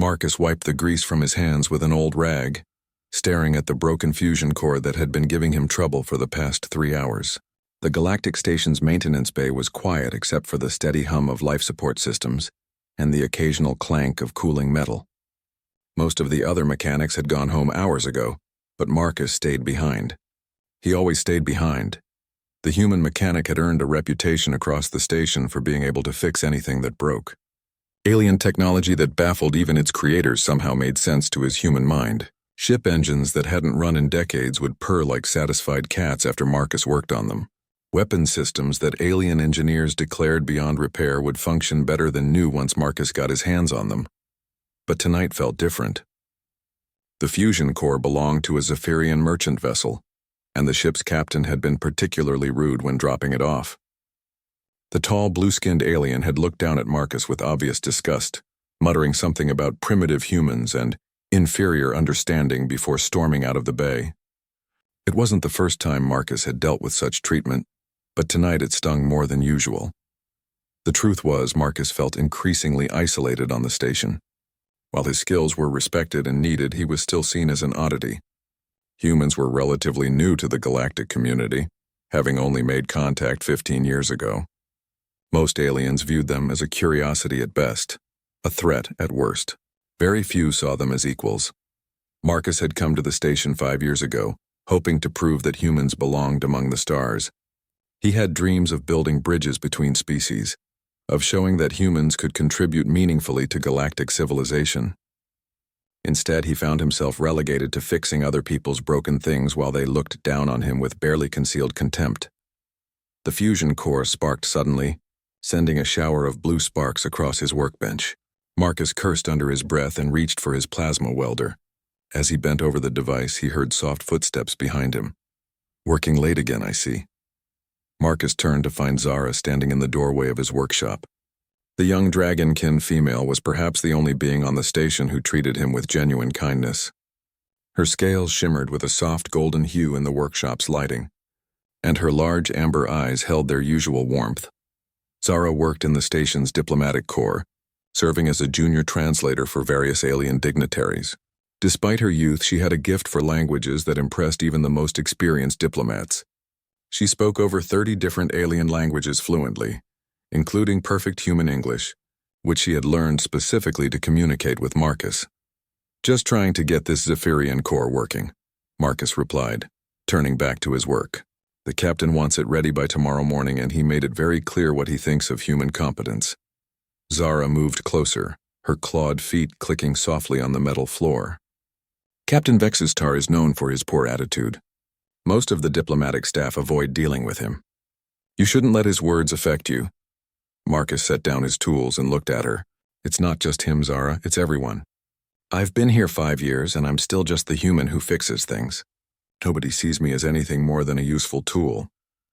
Marcus wiped the grease from his hands with an old rag, staring at the broken fusion core that had been giving him trouble for the past 3 hours. The Galactic Station's maintenance bay was quiet except for the steady hum of life support systems and the occasional clank of cooling metal. Most of the other mechanics had gone home hours ago, but Marcus stayed behind. He always stayed behind. The human mechanic had earned a reputation across the station for being able to fix anything that broke. Alien technology that baffled even its creators somehow made sense to his human mind. Ship engines that hadn't run in decades would purr like satisfied cats after Marcus worked on them. Weapon systems that alien engineers declared beyond repair would function better than new once Marcus got his hands on them. But tonight felt different. The fusion core belonged to a Zephyrian merchant vessel, and the ship's captain had been particularly rude when dropping it off. The tall, blue-skinned alien had looked down at Marcus with obvious disgust, muttering something about primitive humans and inferior understanding before storming out of the bay. It wasn't the first time Marcus had dealt with such treatment, but tonight it stung more than usual. The truth was, Marcus felt increasingly isolated on the station. While his skills were respected and needed, he was still seen as an oddity. Humans were relatively new to the galactic community, having only made contact 15 years ago. Most aliens viewed them as a curiosity at best, a threat at worst. Very few saw them as equals. Marcus had come to the station 5 years ago, hoping to prove that humans belonged among the stars. He had dreams of building bridges between species, of showing that humans could contribute meaningfully to galactic civilization. Instead, he found himself relegated to fixing other people's broken things while they looked down on him with barely concealed contempt. The fusion core sparked suddenly, sending a shower of blue sparks across his workbench. Marcus cursed under his breath and reached for his plasma welder. As he bent over the device, he heard soft footsteps behind him. "Working late again, I see." Marcus turned to find Zara standing in the doorway of his workshop. The young dragonkin female was perhaps the only being on the station who treated him with genuine kindness. Her scales shimmered with a soft golden hue in the workshop's lighting, and her large amber eyes held their usual warmth. Zara worked in the station's diplomatic corps, serving as a junior translator for various alien dignitaries. Despite her youth, she had a gift for languages that impressed even the most experienced diplomats. She spoke over 30 different alien languages fluently, including perfect human English, which she had learned specifically to communicate with Marcus. "Just trying to get this Zephyrian core working," Marcus replied, turning back to his work. "The captain wants it ready by tomorrow morning, and he made it very clear what he thinks of human competence." Zara moved closer, her clawed feet clicking softly on the metal floor. "Captain Vexistar is known for his poor attitude. Most of the diplomatic staff avoid dealing with him. You shouldn't let his words affect you." Marcus set down his tools and looked at her. "It's not just him, Zara, it's everyone. I've been here 5 years, and I'm still just the human who fixes things. Nobody sees me as anything more than a useful tool."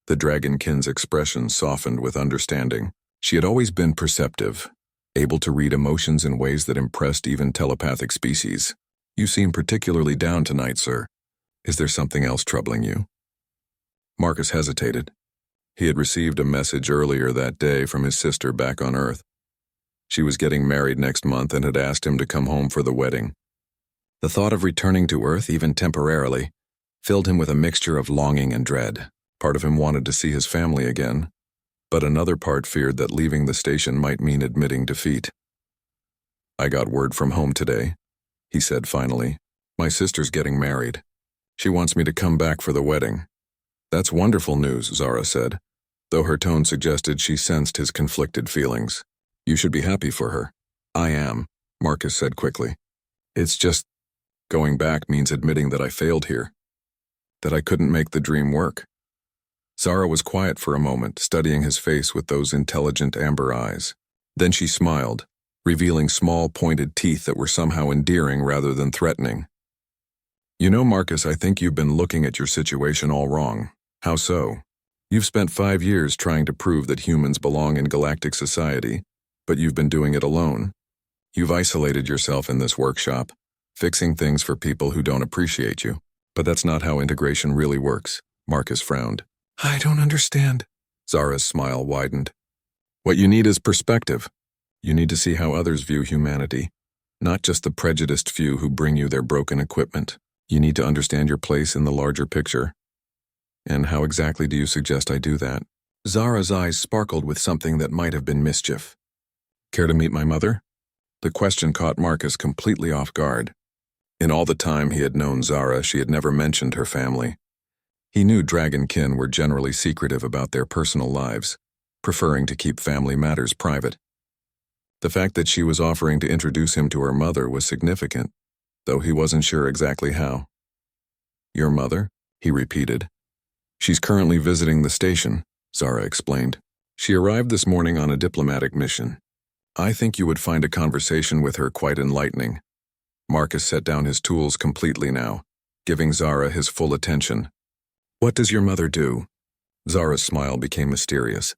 The dragonkin's expression softened with understanding. She had always been perceptive, able to read emotions in ways that impressed even telepathic species. "You seem particularly down tonight, sir. Is there something else troubling you?" Marcus hesitated. He had received a message earlier that day from his sister back on Earth. She was getting married next month and had asked him to come home for the wedding. The thought of returning to Earth, even temporarily, filled him with a mixture of longing and dread. Part of him wanted to see his family again, but another part feared that leaving the station might mean admitting defeat. "I got word from home today," he said finally. "My sister's getting married. She wants me to come back for the wedding." "That's wonderful news," Zara said, though her tone suggested she sensed his conflicted feelings. "You should be happy for her." "I am," Marcus said quickly. "It's just, going back means admitting that I failed here, that I couldn't make the dream work." Zara was quiet for a moment, studying his face with those intelligent amber eyes. Then she smiled, revealing small pointed teeth that were somehow endearing rather than threatening. "You know, Marcus, I think you've been looking at your situation all wrong." "How so?" "You've spent 5 years trying to prove that humans belong in galactic society, but you've been doing it alone. You've isolated yourself in this workshop, fixing things for people who don't appreciate you. But that's not how integration really works." Marcus frowned. "I don't understand." Zara's smile widened. "What you need is perspective. You need to see how others view humanity. not just the prejudiced few who bring you their broken equipment. You need to understand your place in the larger picture. And how exactly do you suggest I do that? Zara's eyes sparkled with something that might have been mischief. Care to meet my mother? The question caught Marcus completely off guard. In all the time he had known Zara, she had never mentioned her family. He knew dragonkin were generally secretive about their personal lives, preferring to keep family matters private. The fact that she was offering to introduce him to her mother was significant, though he wasn't sure exactly how. Your mother? He repeated. She's currently visiting the station, Zara explained. She arrived this morning on a diplomatic mission. I think you would find a conversation with her quite enlightening. Marcus set down his tools completely now, giving Zara his full attention. What does your mother do? Zara's smile became mysterious.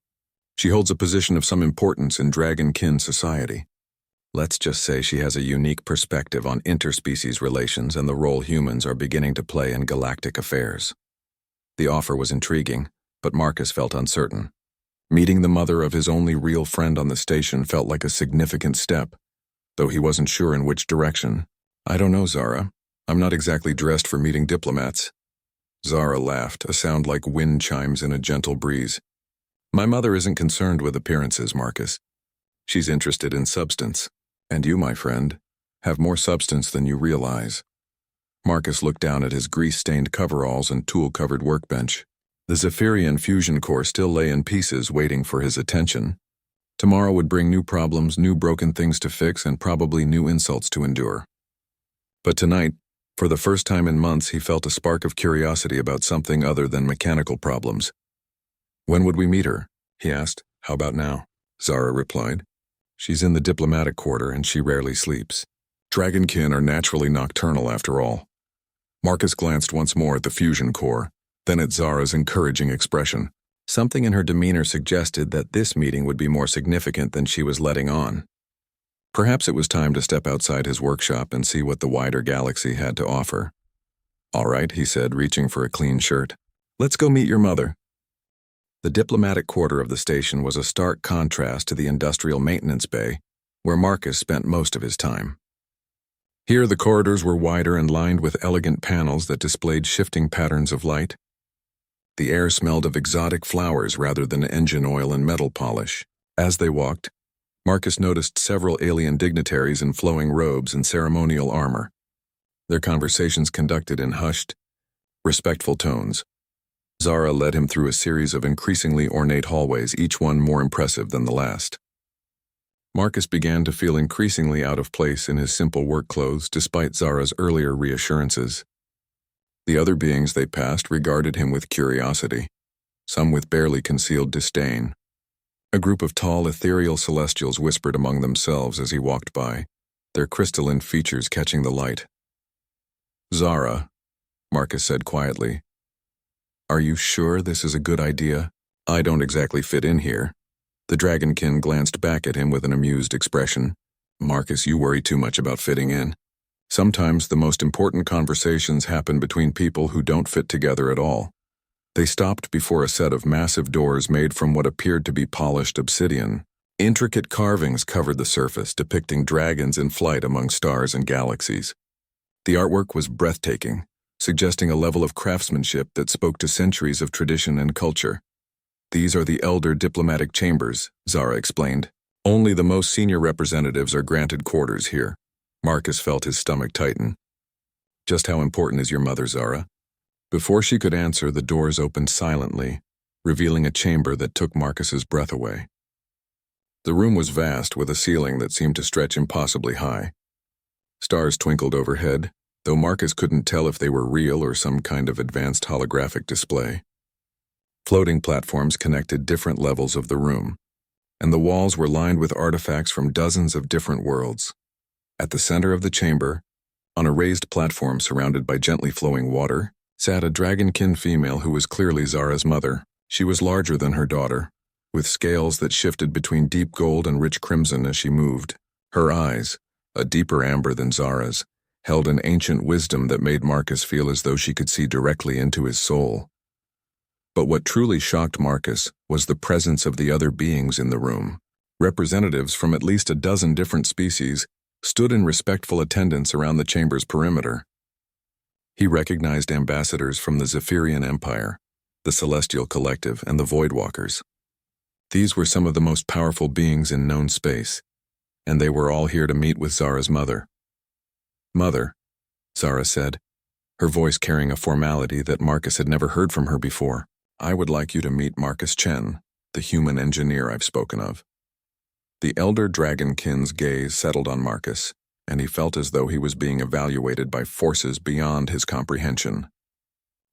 She holds a position of some importance in dragonkin society. Let's just say she has a unique perspective on interspecies relations and the role humans are beginning to play in galactic affairs. The offer was intriguing, but Marcus felt uncertain. Meeting the mother of his only real friend on the station felt like a significant step, though he wasn't sure in which direction. I don't know, Zara. I'm not exactly dressed for meeting diplomats. Zara laughed, a sound like wind chimes in a gentle breeze. My mother isn't concerned with appearances, Marcus. She's interested in substance. And you, my friend, have more substance than you realize. Marcus looked down at his grease-stained coveralls and tool-covered workbench. The Zephyrian fusion core still lay in pieces waiting for his attention. Tomorrow would bring new problems, new broken things to fix, and probably new insults to endure. But tonight, for the first time in months, he felt a spark of curiosity about something other than mechanical problems. When would we meet her? He asked. How about now? Zara replied. She's in the diplomatic quarter and she rarely sleeps. Dragonkin are naturally nocturnal after all. Marcus glanced once more at the fusion core, then at Zara's encouraging expression. Something in her demeanor suggested that this meeting would be more significant than she was letting on. Perhaps it was time to step outside his workshop and see what the wider galaxy had to offer. All right, he said, reaching for a clean shirt. Let's go meet your mother. The diplomatic quarter of the station was a stark contrast to the industrial maintenance bay, where Marcus spent most of his time. Here the corridors were wider and lined with elegant panels that displayed shifting patterns of light. The air smelled of exotic flowers rather than engine oil and metal polish. As they walked, Marcus noticed several alien dignitaries in flowing robes and ceremonial armor, their conversations conducted in hushed, respectful tones. Zara led him through a series of increasingly ornate hallways, each one more impressive than the last. Marcus began to feel increasingly out of place in his simple work clothes despite Zara's earlier reassurances. The other beings they passed regarded him with curiosity, some with barely concealed disdain. A group of tall, ethereal celestials whispered among themselves as he walked by, their crystalline features catching the light. Zara, Marcus said quietly, are you sure this is a good idea? I don't exactly fit in here. The dragonkin glanced back at him with an amused expression. Marcus, you worry too much about fitting in. Sometimes the most important conversations happen between people who don't fit together at all. They stopped before a set of massive doors made from what appeared to be polished obsidian. Intricate carvings covered the surface, depicting dragons in flight among stars and galaxies. The artwork was breathtaking, suggesting a level of craftsmanship that spoke to centuries of tradition and culture. These are the elder diplomatic chambers, Zara explained. Only the most senior representatives are granted quarters here. Marcus felt his stomach tighten. Just how important is your mother, Zara? Before she could answer, the doors opened silently, revealing a chamber that took Marcus's breath away. The room was vast, with a ceiling that seemed to stretch impossibly high. Stars twinkled overhead, though Marcus couldn't tell if they were real or some kind of advanced holographic display. Floating platforms connected different levels of the room, and the walls were lined with artifacts from dozens of different worlds. At the center of the chamber, on a raised platform surrounded by gently flowing water, sat a dragonkin female who was clearly Zara's mother. She was larger than her daughter, with scales that shifted between deep gold and rich crimson as she moved. Her eyes, a deeper amber than Zara's, held an ancient wisdom that made Marcus feel as though she could see directly into his soul. But what truly shocked Marcus was the presence of the other beings in the room, representatives from at least a dozen different species, stood in respectful attendance around the chamber's perimeter. He recognized ambassadors from the Zephyrian Empire, the Celestial Collective, and the Voidwalkers. These were some of the most powerful beings in known space, and they were all here to meet with Zara's mother. "Mother," Zara said, her voice carrying a formality that Marcus had never heard from her before. "I would like you to meet Marcus Chen, the human engineer I've spoken of." The elder dragonkin's gaze settled on Marcus, and he felt as though he was being evaluated by forces beyond his comprehension.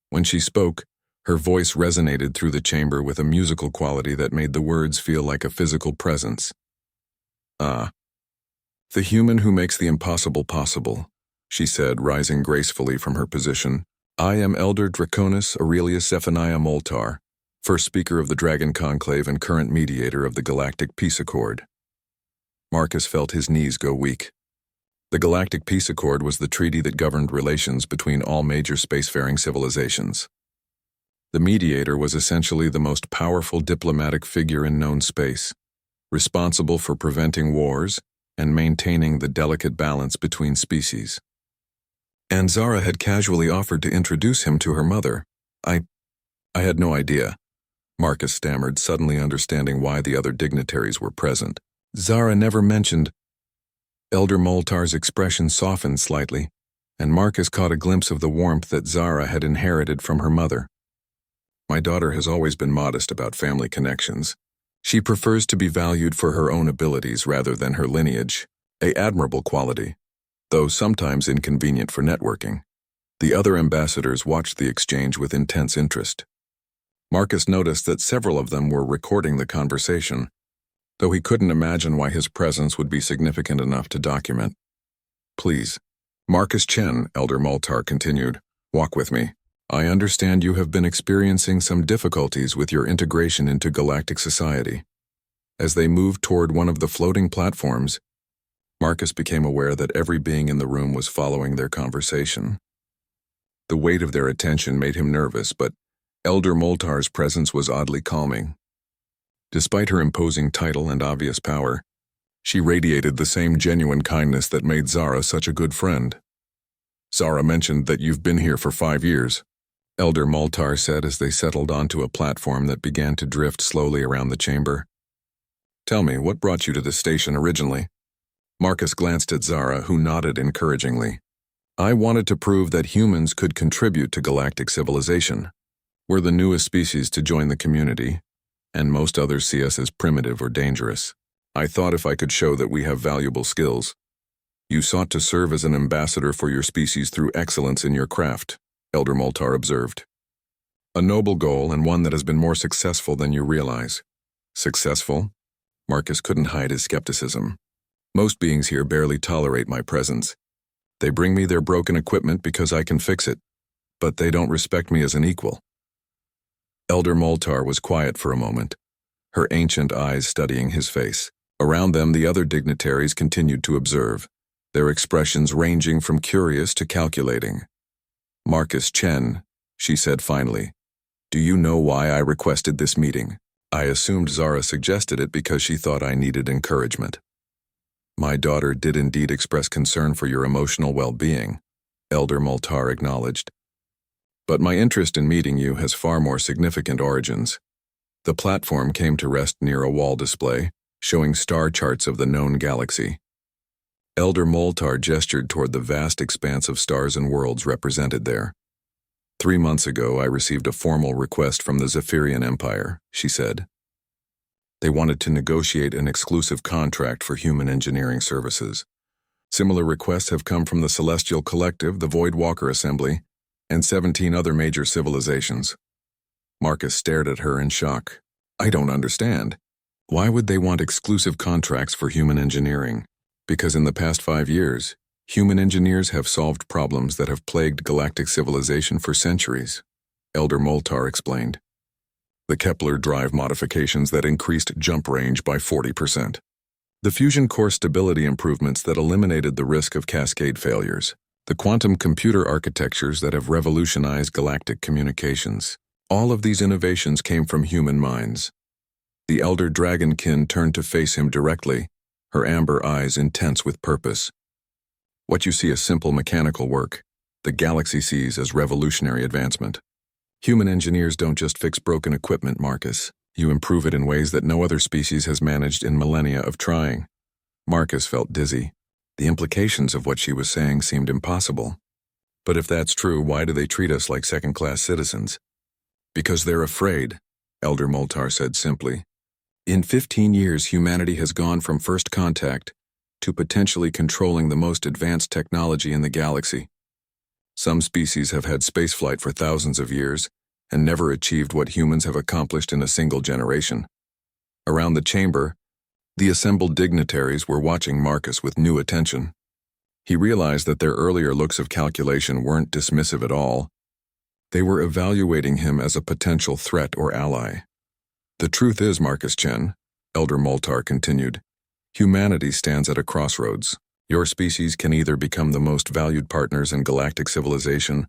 When she spoke, her voice resonated through the chamber with a musical quality that made the words feel like a physical presence. "Ah, the human who makes the impossible possible," she said, rising gracefully from her position. "I am Elder Draconis Aurelius Zephaniah Moltar, first speaker of the Dragon Conclave and current mediator of the Galactic Peace Accord." Marcus felt his knees go weak. The Galactic Peace Accord was the treaty that governed relations between all major spacefaring civilizations. The mediator was essentially the most powerful diplomatic figure in known space, responsible for preventing wars and maintaining the delicate balance between species. And Zara had casually offered to introduce him to her mother. I had no idea," Marcus stammered, suddenly understanding why the other dignitaries were present. "Zara never mentioned—" Elder Moltar's expression softened slightly, and Marcus caught a glimpse of the warmth that Zara had inherited from her mother. "My daughter has always been modest about family connections. She prefers to be valued for her own abilities rather than her lineage, an admirable quality, though sometimes inconvenient for networking." The other ambassadors watched the exchange with intense interest. Marcus noticed that several of them were recording the conversation, though he couldn't imagine why his presence would be significant enough to document. "Please, Marcus Chen," Elder Moltar continued, "walk with me. I understand you have been experiencing some difficulties with your integration into galactic society." As they moved toward one of the floating platforms, Marcus became aware that every being in the room was following their conversation. The weight of their attention made him nervous, but Elder Moltar's presence was oddly calming. Despite her imposing title and obvious power, she radiated the same genuine kindness that made Zara such a good friend. "Zara mentioned that you've been here for 5 years, Elder Moltar said as they settled onto a platform that began to drift slowly around the chamber. "Tell me, what brought you to this station originally?" Marcus glanced at Zara, who nodded encouragingly. "I wanted to prove that humans could contribute to galactic civilization. We're the newest species to join the community, and most others see us as primitive or dangerous. I thought if I could show that we have valuable skills." "You sought to serve as an ambassador for your species through excellence in your craft," Elder Moltar observed. "A noble goal, and one that has been more successful than you realize." "Successful?" Marcus couldn't hide his skepticism. "Most beings here barely tolerate my presence. They bring me their broken equipment because I can fix it, but they don't respect me as an equal." Elder Moltar was quiet for a moment, her ancient eyes studying his face. Around them, the other dignitaries continued to observe, their expressions ranging from curious to calculating. "Marcus Chen," she said finally, "do you know why I requested this meeting?" "I assumed Zara suggested it because she thought I needed encouragement." "My daughter did indeed express concern for your emotional well-being," Elder Moltar acknowledged. "But my interest in meeting you has far more significant origins." The platform came to rest near a wall display, showing star charts of the known galaxy. Elder Moltar gestured toward the vast expanse of stars and worlds represented there. 3 months ago, I received a formal request from the Zephyrian Empire, she said. They wanted to negotiate an exclusive contract for human engineering services. Similar requests have come from the Celestial Collective, the Voidwalker Assembly, and 17 other major civilizations. Marcus stared at her in shock. "I don't understand. Why would they want exclusive contracts for human engineering?" "Because in the past 5 years, human engineers have solved problems that have plagued galactic civilization for centuries," Elder Moltar explained. "The Kepler drive modifications that increased jump range by 40%. The fusion core stability improvements that eliminated the risk of cascade failures. The quantum computer architectures that have revolutionized galactic communications. All of these innovations came from human minds." The elder dragonkin turned to face him directly, her amber eyes intense with purpose. What you see as simple mechanical work, the galaxy sees as revolutionary advancement. Human engineers don't just fix broken equipment, Marcus. You improve it in ways that no other species has managed in millennia of trying. Marcus felt dizzy. The implications of what she was saying seemed impossible. But if that's true, why do they treat us like second-class citizens? Because they're afraid, Elder Moltar said simply. In 15 years, humanity has gone from first contact to potentially controlling the most advanced technology in the galaxy. Some species have had spaceflight for thousands of years and never achieved what humans have accomplished in a single generation. Around the chamber, the assembled dignitaries were watching Marcus with new attention. He realized that their earlier looks of calculation weren't dismissive at all. They were evaluating him as a potential threat or ally. The truth is, Marcus Chen, Elder Moltar continued, humanity stands at a crossroads. Your species can either become the most valued partners in galactic civilization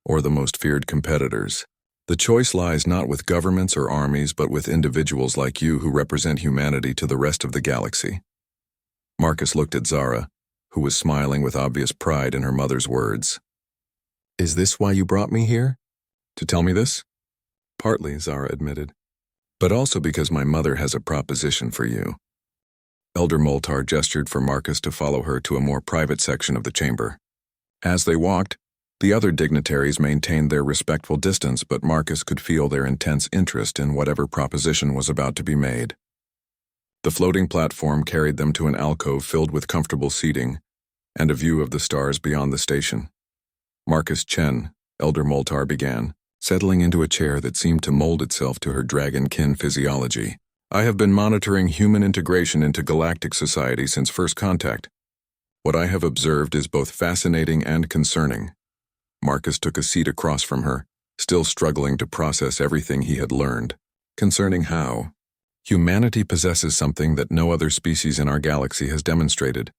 or the most feared competitors. The choice lies not with governments or armies, but with individuals like you who represent humanity to the rest of the galaxy. Marcus looked at Zara, who was smiling with obvious pride in her mother's words. Is this why you brought me here? To tell me this? Partly, Zara admitted. But also because my mother has a proposition for you. Elder Moltar gestured for Marcus to follow her to a more private section of the chamber. As they walked, the other dignitaries maintained their respectful distance, but Marcus could feel their intense interest in whatever proposition was about to be made. The floating platform carried them to an alcove filled with comfortable seating and a view of the stars beyond the station. Marcus Chen, Elder Moltar began, settling into a chair that seemed to mold itself to her dragon-kin physiology. I have been monitoring human integration into galactic society since first contact. What I have observed is both fascinating and concerning. Marcus took a seat across from her, still struggling to process everything he had learned. Concerning how? Humanity possesses something that no other species in our galaxy has demonstrated: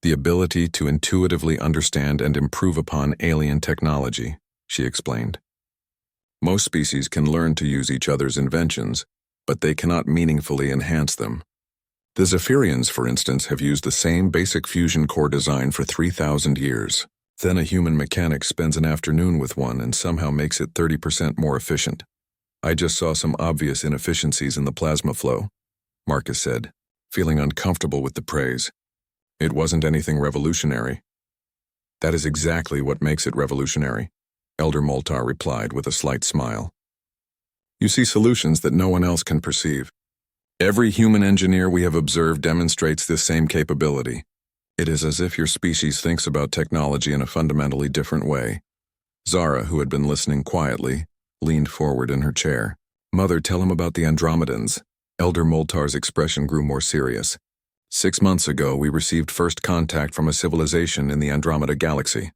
the ability to intuitively understand and improve upon alien technology, she explained. Most species can learn to use each other's inventions, but they cannot meaningfully enhance them. The Zephyrians, for instance, have used the same basic fusion core design for 3,000 years. Then a human mechanic spends an afternoon with one and somehow makes it 30% more efficient. I just saw some obvious inefficiencies in the plasma flow, Marcus said, feeling uncomfortable with the praise. It wasn't anything revolutionary. That is exactly what makes it revolutionary, Elder Moltar replied with a slight smile. You see solutions that no one else can perceive. Every human engineer we have observed demonstrates this same capability. It is as if your species thinks about technology in a fundamentally different way. Zara, who had been listening quietly, leaned forward in her chair. Mother, tell him about the Andromedans. Elder Moltar's expression grew more serious. 6 months ago, we received first contact from a civilization in the Andromeda galaxy.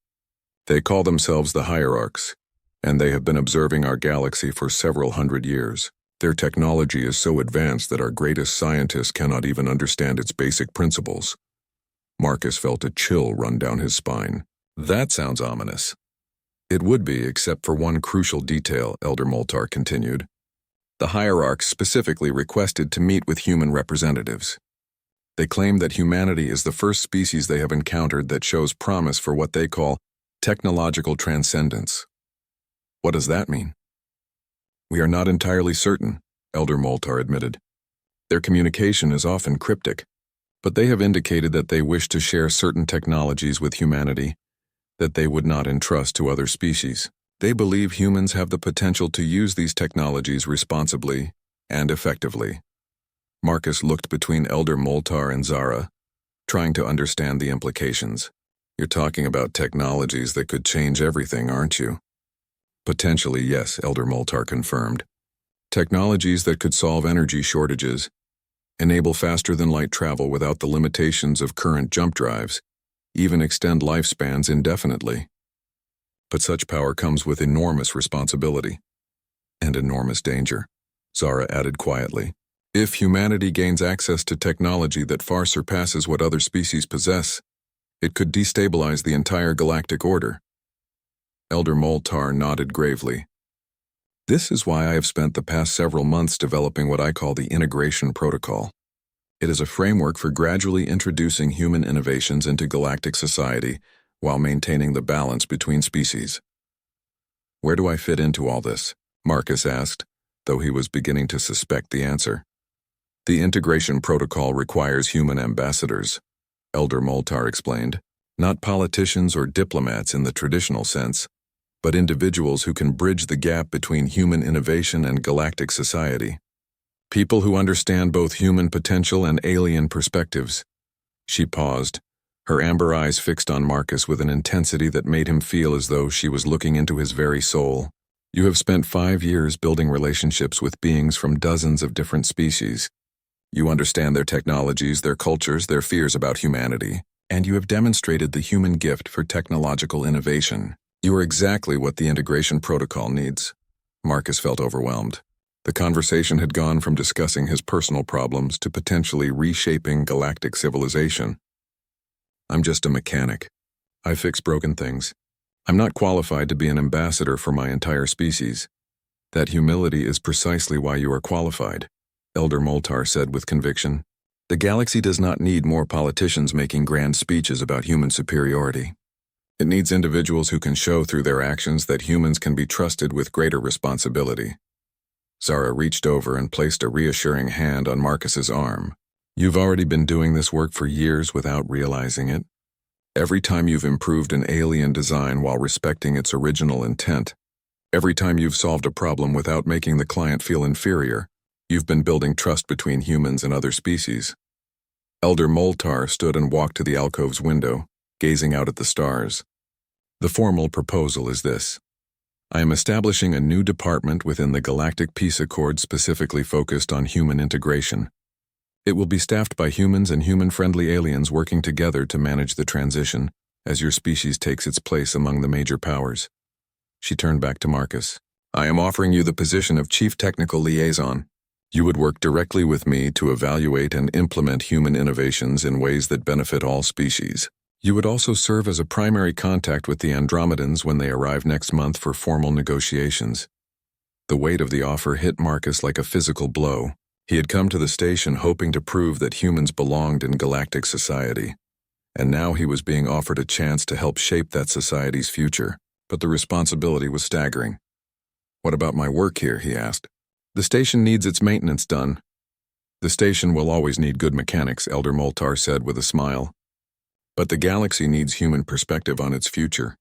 They call themselves the Orcs, and they have been observing our galaxy for several hundred years. Their technology is so advanced that our greatest scientists cannot even understand its basic principles. Marcus felt a chill run down his spine. That sounds ominous. It would be, except for one crucial detail, Elder Moltar continued. The hierarchs specifically requested to meet with human representatives. They claim that humanity is the first species they have encountered that shows promise for what they call technological transcendence. What does that mean? We are not entirely certain, Elder Moltar admitted. Their communication is often cryptic, but they have indicated that they wish to share certain technologies with humanity that they would not entrust to other species. They believe humans have the potential to use these technologies responsibly and effectively. Marcus looked between Elder Moltar and Zara, trying to understand the implications. You're talking about technologies that could change everything, aren't you? Potentially, yes, Elder Moltar confirmed. Technologies that could solve energy shortages, enable faster-than-light travel without the limitations of current jump drives, even extend lifespans indefinitely. But such power comes with enormous responsibility and enormous danger, Zara added quietly. If humanity gains access to technology that far surpasses what other species possess, it could destabilize the entire galactic order. Elder Moltar nodded gravely. This is why I have spent the past several months developing what I call the integration protocol. It is a framework for gradually introducing human innovations into galactic society while maintaining the balance between species. Where do I fit into all this? Marcus asked, though he was beginning to suspect the answer. The integration protocol requires human ambassadors, Elder Moltar explained, not politicians or diplomats in the traditional sense, but individuals who can bridge the gap between human innovation and galactic society. People who understand both human potential and alien perspectives. She paused, her amber eyes fixed on Marcus with an intensity that made him feel as though she was looking into his very soul. You have spent 5 years building relationships with beings from dozens of different species. You understand their technologies, their cultures, their fears about humanity, and you have demonstrated the human gift for technological innovation. You are exactly what the integration protocol needs. Marcus felt overwhelmed. The conversation had gone from discussing his personal problems to potentially reshaping galactic civilization. I'm just a mechanic. I fix broken things. I'm not qualified to be an ambassador for my entire species. That humility is precisely why you are qualified, Elder Moltar said with conviction. The galaxy does not need more politicians making grand speeches about human superiority. It needs individuals who can show through their actions that humans can be trusted with greater responsibility. Zara reached over and placed a reassuring hand on Marcus's arm. You've already been doing this work for years without realizing it. Every time you've improved an alien design while respecting its original intent, every time you've solved a problem without making the client feel inferior, you've been building trust between humans and other species. Elder Moltar stood and walked to the alcove's window, gazing out at the stars. The formal proposal is this. I am establishing a new department within the Galactic Peace Accord specifically focused on human integration. It will be staffed by humans and human-friendly aliens working together to manage the transition as your species takes its place among the major powers. She turned back to Marcus. I am offering you the position of Chief Technical Liaison. You would work directly with me to evaluate and implement human innovations in ways that benefit all species. You would also serve as a primary contact with the Andromedans when they arrive next month for formal negotiations. The weight of the offer hit Marcus like a physical blow. He had come to the station hoping to prove that humans belonged in galactic society, and now he was being offered a chance to help shape that society's future, but the responsibility was staggering. What about my work here, he asked. The station needs its maintenance done. The station will always need good mechanics, Elder Moltar said with a smile. But the galaxy needs human perspective on its future.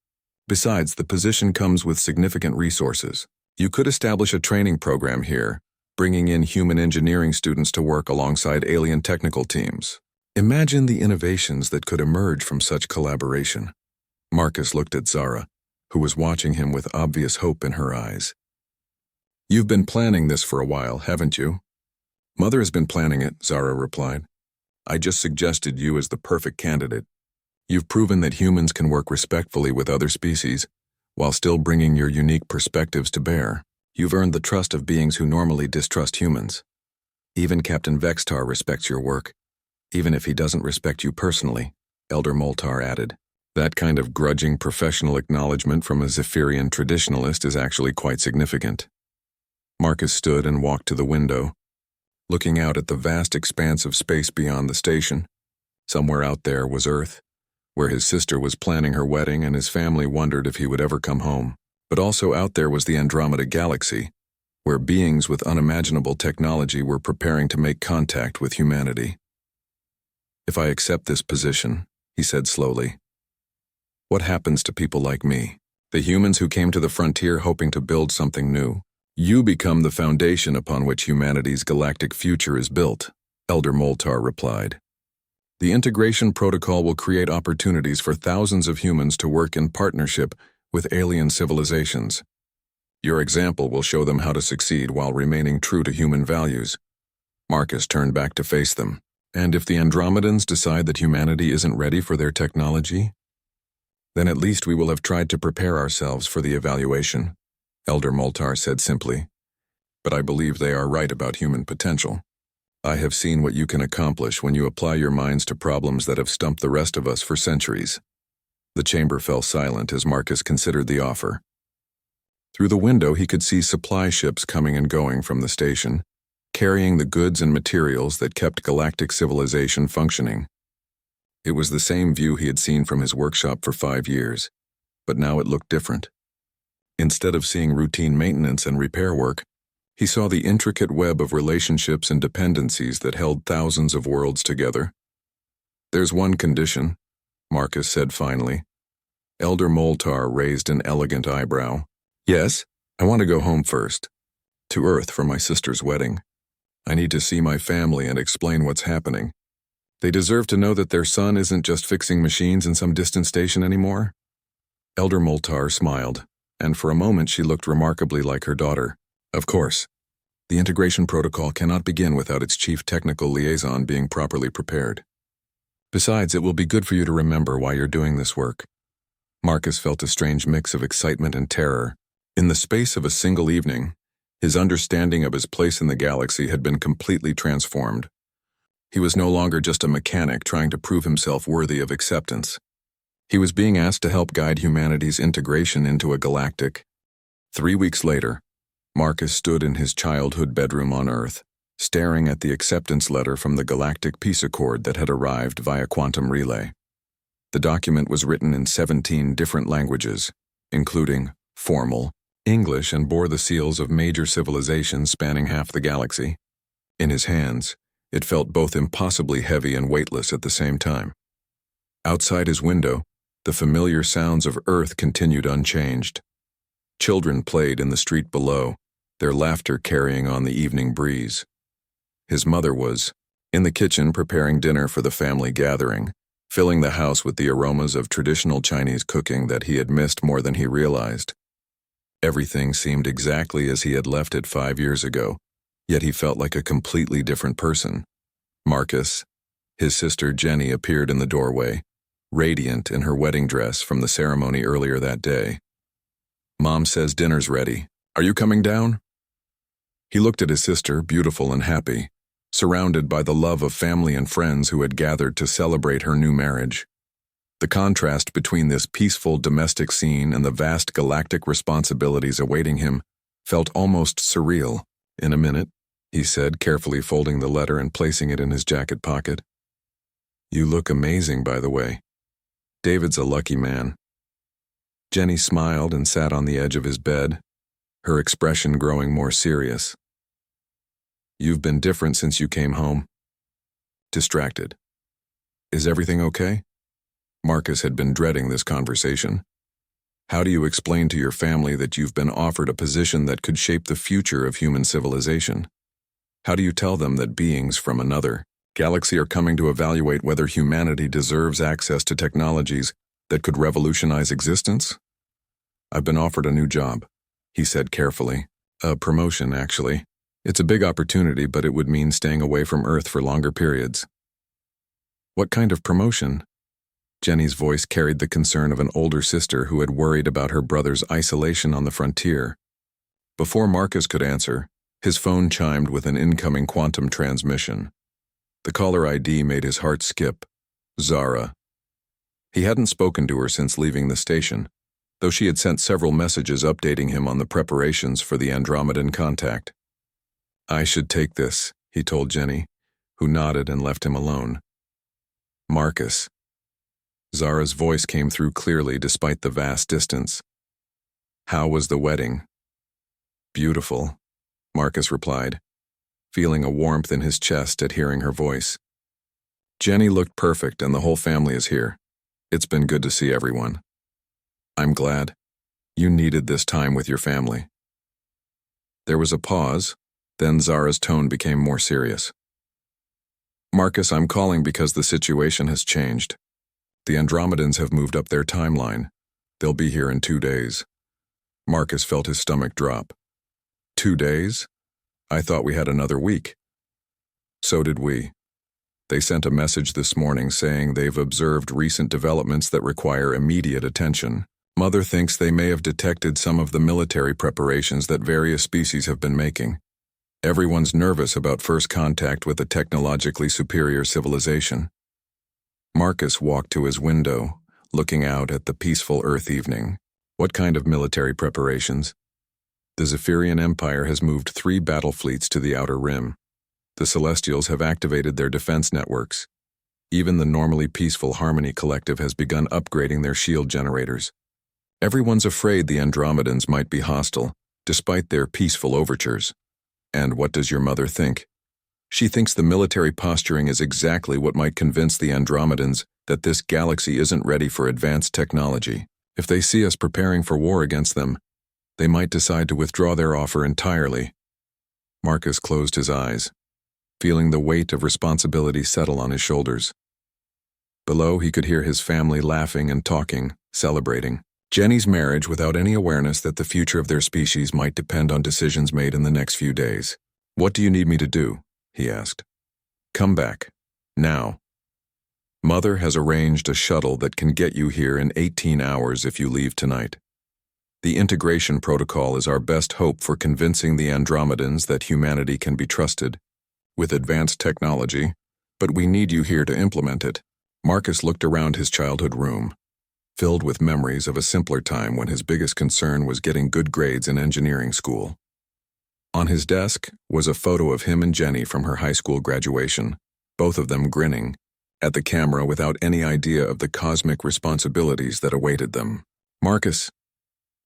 Besides, the position comes with significant resources. You could establish a training program here, bringing in human engineering students to work alongside alien technical teams. Imagine the innovations that could emerge from such collaboration. Marcus looked at Zara, who was watching him with obvious hope in her eyes. You've been planning this for a while, haven't you? Mother has been planning it, Zara replied. I just suggested you as the perfect candidate. You've proven that humans can work respectfully with other species, while still bringing your unique perspectives to bear. You've earned the trust of beings who normally distrust humans. Even Captain Vextar respects your work, even if he doesn't respect you personally, Elder Moltar added. That kind of grudging professional acknowledgement from a Zephyrian traditionalist is actually quite significant. Marcus stood and walked to the window, looking out at the vast expanse of space beyond the station. Somewhere out there was Earth, where his sister was planning her wedding and his family wondered if he would ever come home. But also out there was the Andromeda Galaxy, where beings with unimaginable technology were preparing to make contact with humanity. If I accept this position, he said slowly, what happens to people like me, the humans who came to the frontier hoping to build something new? You become the foundation upon which humanity's galactic future is built, Elder Moltar replied. The integration protocol will create opportunities for thousands of humans to work in partnership with alien civilizations. Your example will show them how to succeed while remaining true to human values. Marcus turned back to face them. And if the Andromedans decide that humanity isn't ready for their technology, then at least we will have tried to prepare ourselves for the evaluation, Elder Moltar said simply. But I believe they are right about human potential. I have seen what you can accomplish when you apply your minds to problems that have stumped the rest of us for centuries. The chamber fell silent as Marcus considered the offer. Through the window he could see supply ships coming and going from the station, carrying the goods and materials that kept galactic civilization functioning. It was the same view he had seen from his workshop for 5 years, but now it looked different. Instead of seeing routine maintenance and repair work, he saw the intricate web of relationships and dependencies that held thousands of worlds together. "There's one condition," Marcus said finally. Elder Moltar raised an elegant eyebrow. "Yes, I want to go home first. To Earth for my sister's wedding. I need to see my family and explain what's happening. They deserve to know that their son isn't just fixing machines in some distant station anymore." Elder Moltar smiled, and for a moment she looked remarkably like her daughter. "Of course. The integration protocol cannot begin without its chief technical liaison being properly prepared. Besides, it will be good for you to remember why you're doing this work." Marcus felt a strange mix of excitement and terror. In the space of a single evening, his understanding of his place in the galaxy had been completely transformed. He was no longer just a mechanic trying to prove himself worthy of acceptance. He was being asked to help guide humanity's integration into a galactic. 3 weeks later, Marcus stood in his childhood bedroom on Earth, staring at the acceptance letter from the Galactic Peace Accord that had arrived via quantum relay. The document was written in 17 different languages, including formal English, and bore the seals of major civilizations spanning half the galaxy. In his hands, it felt both impossibly heavy and weightless at the same time. Outside his window, the familiar sounds of Earth continued unchanged. Children played in the street below, their laughter carrying on the evening breeze. His mother was in the kitchen preparing dinner for the family gathering, filling the house with the aromas of traditional Chinese cooking that he had missed more than he realized. Everything seemed exactly as he had left it 5 years ago, yet he felt like a completely different person. Marcus, his sister Jenny, appeared in the doorway, radiant in her wedding dress from the ceremony earlier that day. "Mom says dinner's ready. Are you coming down?" He looked at his sister, beautiful and happy, surrounded by the love of family and friends who had gathered to celebrate her new marriage. The contrast between this peaceful domestic scene and the vast galactic responsibilities awaiting him felt almost surreal. "In a minute," he said, carefully folding the letter and placing it in his jacket pocket. "You look amazing, by the way. David's a lucky man." Jenny smiled and sat on the edge of his bed, her expression growing more serious. "You've been different since you came home." Distracted. "Is everything okay?" Marcus had been dreading this conversation. "How do you explain to your family that you've been offered a position that could shape the future of human civilization? How do you tell them that beings from another galaxy are coming to evaluate whether humanity deserves access to technologies that could revolutionize existence?" "I've been offered a new job," he said carefully. "A promotion, actually. It's a big opportunity, but it would mean staying away from Earth for longer periods." "What kind of promotion?" Jenny's voice carried the concern of an older sister who had worried about her brother's isolation on the frontier. Before Marcus could answer, his phone chimed with an incoming quantum transmission. The caller ID made his heart skip. Zara. He hadn't spoken to her since leaving the station, though she had sent several messages updating him on the preparations for the Andromedan contact. "I should take this," he told Jenny, who nodded and left him alone. "Marcus." Zara's voice came through clearly despite the vast distance. "How was the wedding?" "Beautiful," Marcus replied, feeling a warmth in his chest at hearing her voice. "Jenny looked perfect and the whole family is here. It's been good to see everyone." "I'm glad. You needed this time with your family." There was a pause, then Zara's tone became more serious. "Marcus, I'm calling because the situation has changed. The Andromedans have moved up their timeline. They'll be here in 2 days." Marcus felt his stomach drop. 2 days? I thought we had another week." "So did we. They sent a message this morning saying they've observed recent developments that require immediate attention. Mother thinks they may have detected some of the military preparations that various species have been making. Everyone's nervous about first contact with a technologically superior civilization." Marcus walked to his window, looking out at the peaceful Earth evening. "What kind of military preparations?" "The Zephyrian Empire has moved 3 battle fleets to the Outer Rim. The Celestials have activated their defense networks. Even the normally peaceful Harmony Collective has begun upgrading their shield generators. Everyone's afraid the Andromedans might be hostile, despite their peaceful overtures. And what does your mother think? She thinks the military posturing is exactly what might convince the Andromedans that this galaxy isn't ready for advanced technology. If they see us preparing for war against them, they might decide to withdraw their offer entirely. Marcus closed his eyes, feeling the weight of responsibility settle on his shoulders. Below, he could hear his family laughing and talking, celebrating Jenny's marriage without any awareness that the future of their species might depend on decisions made in the next few days. "What do you need me to do?" he asked. "Come back. Now. Mother has arranged a shuttle that can get you here in 18 hours if you leave tonight. The integration protocol is our best hope for convincing the Andromedans that humanity can be trusted with advanced technology, but we need you here to implement it." Marcus looked around his childhood room, filled with memories of a simpler time when his biggest concern was getting good grades in engineering school. On his desk was a photo of him and Jenny from her high school graduation, both of them grinning at the camera without any idea of the cosmic responsibilities that awaited them. "Marcus,"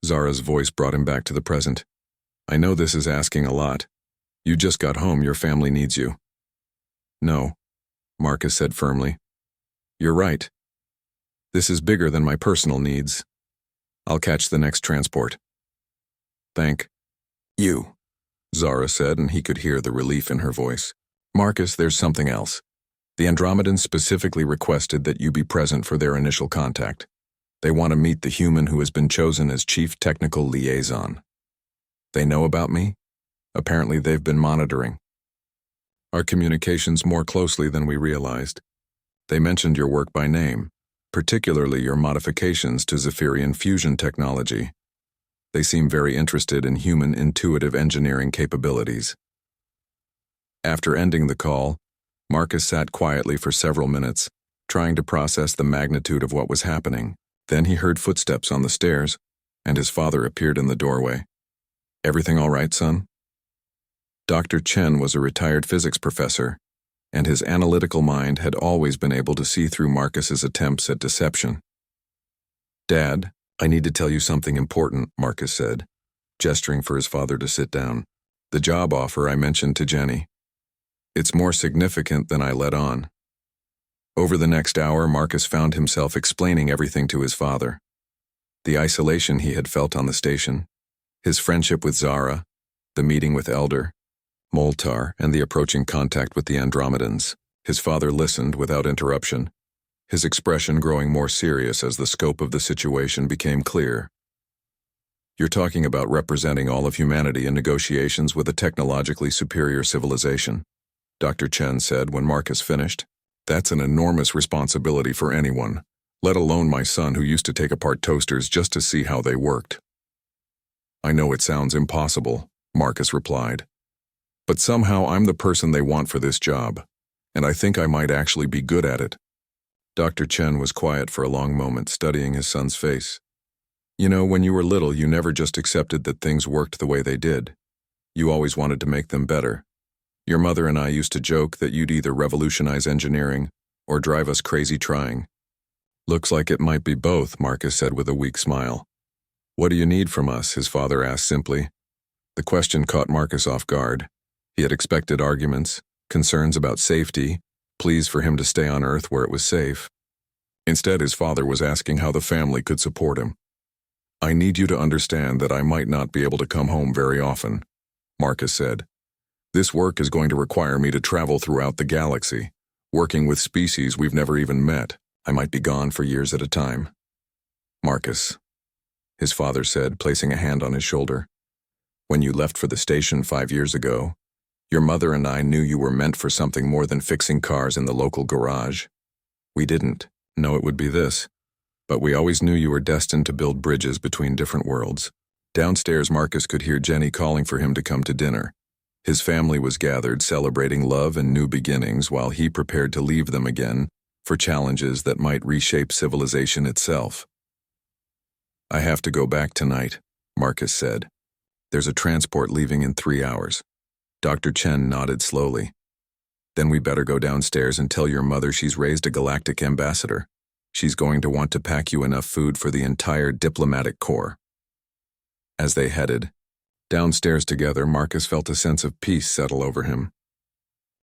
Zara's voice brought him back to the present. "I know this is asking a lot. You just got home, your family needs you." "No," Marcus said firmly. "You're right. This is bigger than my personal needs. I'll catch the next transport." "Thank you," Zara said, and he could hear the relief in her voice. "Marcus, there's something else. The Andromedans specifically requested that you be present for their initial contact. They want to meet the human who has been chosen as chief technical liaison. They know about me? Apparently they've been monitoring our communications more closely than we realized. They mentioned your work by name, particularly your modifications to Zephyrian fusion technology. They seem very interested in human intuitive engineering capabilities." After ending the call, Marcus sat quietly for several minutes, trying to process the magnitude of what was happening. Then he heard footsteps on the stairs, and his father appeared in the doorway. "Everything all right, son?" Dr. Chen was a retired physics professor, and his analytical mind had always been able to see through Marcus's attempts at deception. "Dad, I need to tell you something important," Marcus said, gesturing for his father to sit down. "The job offer I mentioned to Jenny. It's more significant than I let on." Over the next hour, Marcus found himself explaining everything to his father. The isolation he had felt on the station, his friendship with Zara, the meeting with Elder Moltar, and the approaching contact with the Andromedans. His father listened without interruption, his expression growing more serious as the scope of the situation became clear. "You're talking about representing all of humanity in negotiations with a technologically superior civilization," Dr. Chen said when Marcus finished. "That's an enormous responsibility for anyone, let alone my son who used to take apart toasters just to see how they worked." "I know it sounds impossible," Marcus replied. "But somehow I'm the person they want for this job, and I think I might actually be good at it." Dr. Chen was quiet for a long moment, studying his son's face. "You know, when you were little, you never just accepted that things worked the way they did. You always wanted to make them better. Your mother and I used to joke that you'd either revolutionize engineering or drive us crazy trying." "Looks like it might be both," Marcus said with a weak smile. "What do you need from us?" his father asked simply. The question caught Marcus off guard. He had expected arguments, concerns about safety, pleas for him to stay on Earth where it was safe. Instead, his father was asking how the family could support him. "I need you to understand that I might not be able to come home very often," Marcus said. "This work is going to require me to travel throughout the galaxy, working with species we've never even met. I might be gone for years at a time." "Marcus," his father said, placing a hand on his shoulder, "when you left for the station 5 years ago, your mother and I knew you were meant for something more than fixing cars in the local garage. We didn't know it would be this, but we always knew you were destined to build bridges between different worlds." Downstairs, Marcus could hear Jenny calling for him to come to dinner. His family was gathered, celebrating love and new beginnings while he prepared to leave them again for challenges that might reshape civilization itself. "I have to go back tonight," Marcus said. "There's a transport leaving in 3 hours." Dr. Chen nodded slowly. Then we better go downstairs and tell your mother she's raised a galactic ambassador. She's going to want to pack you enough food for the entire diplomatic corps." As they headed downstairs together, Marcus felt a sense of peace settle over him.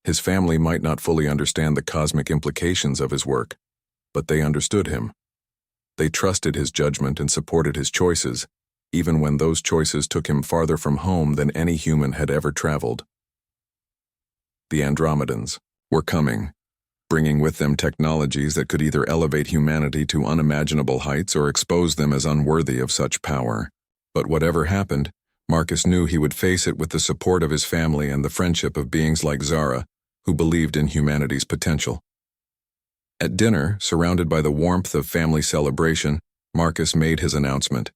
His family might not fully understand the cosmic implications of his work, but they understood him. They trusted his judgment and supported his choices, even when those choices took him farther from home than any human had ever traveled. The Andromedans were coming, bringing with them technologies that could either elevate humanity to unimaginable heights or expose them as unworthy of such power. But whatever happened, Marcus knew he would face it with the support of his family and the friendship of beings like Zara, who believed in humanity's potential. At dinner, surrounded by the warmth of family celebration, Marcus made his announcement.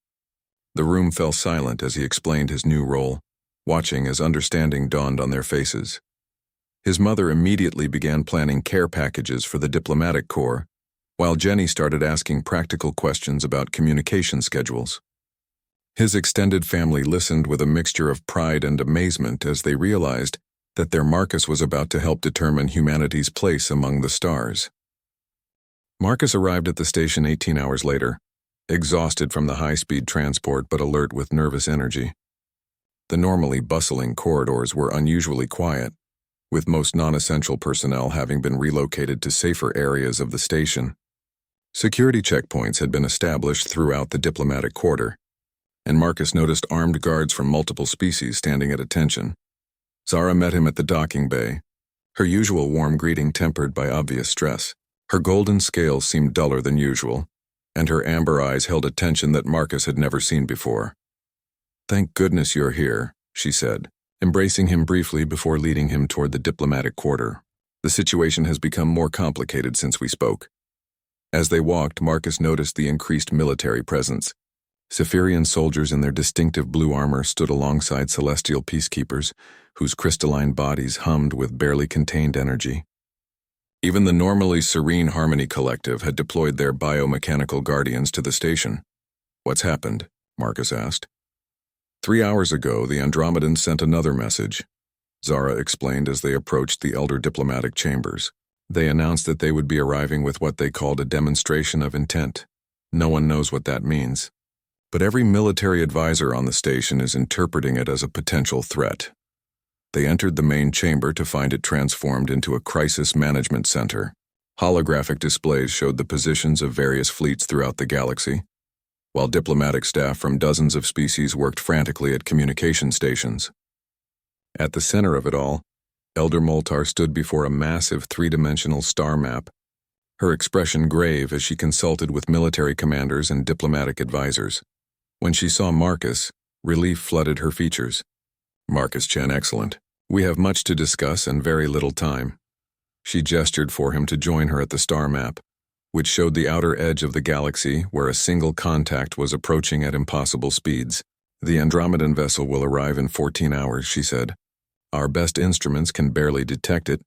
The room fell silent as he explained his new role, watching as understanding dawned on their faces. His mother immediately began planning care packages for the diplomatic corps, while Jenny started asking practical questions about communication schedules. His extended family listened with a mixture of pride and amazement as they realized that their Marcus was about to help determine humanity's place among the stars. Marcus arrived at the station 18 hours later, exhausted from the high-speed transport but alert with nervous energy. The normally bustling corridors were unusually quiet, with most non-essential personnel having been relocated to safer areas of the station. Security checkpoints had been established throughout the diplomatic quarter, and Marcus noticed armed guards from multiple species standing at attention. Zara met him at the docking bay, her usual warm greeting tempered by obvious stress. Her golden scales seemed duller than usual, and her amber eyes held a tension that Marcus had never seen before. "Thank goodness you're here," she said, embracing him briefly before leading him toward the diplomatic quarter. "The situation has become more complicated since we spoke." As they walked, Marcus noticed the increased military presence. Zephyrian soldiers in their distinctive blue armor stood alongside celestial peacekeepers, whose crystalline bodies hummed with barely contained energy. Even the normally serene Harmony Collective had deployed their biomechanical guardians to the station. "What's happened?" Marcus asked. 3 hours ago, the Andromedans sent another message, Zara explained as they approached the elder diplomatic chambers. They announced that they would be arriving with what they called a demonstration of intent. No one knows what that means, but every military advisor on the station is interpreting it as a potential threat. They entered the main chamber to find it transformed into a crisis management center. Holographic displays showed the positions of various fleets throughout the galaxy, while diplomatic staff from dozens of species worked frantically at communication stations. At the center of it all, Elder Moltar stood before a massive three-dimensional star map, her expression grave as she consulted with military commanders and diplomatic advisors. When she saw Marcus, relief flooded her features. "Marcus Chen, excellent. We have much to discuss and very little time." She gestured for him to join her at the star map, which showed the outer edge of the galaxy where a single contact was approaching at impossible speeds. "The Andromedan vessel will arrive in 14 hours, she said. "Our best instruments can barely detect it,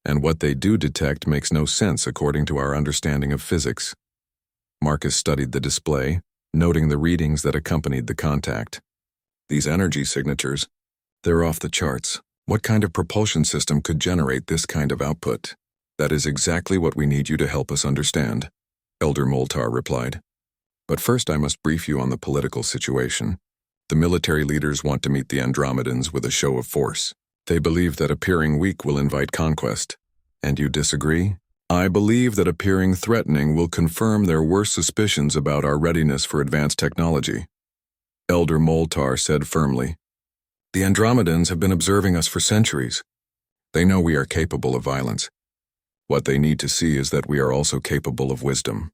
and what they do detect makes no sense according to our understanding of physics." Marcus studied the display, noting the readings that accompanied the contact. "These energy signatures, they're off the charts. What kind of propulsion system could generate this kind of output?" "That is exactly what we need you to help us understand," Elder Moltar replied. "But first I must brief you on the political situation. The military leaders want to meet the Andromedans with a show of force. They believe that appearing weak will invite conquest. And you disagree?" "I believe that appearing threatening will confirm their worst suspicions about our readiness for advanced technology," Elder Moltar said firmly. "The Andromedans have been observing us for centuries. They know we are capable of violence. What they need to see is that we are also capable of wisdom."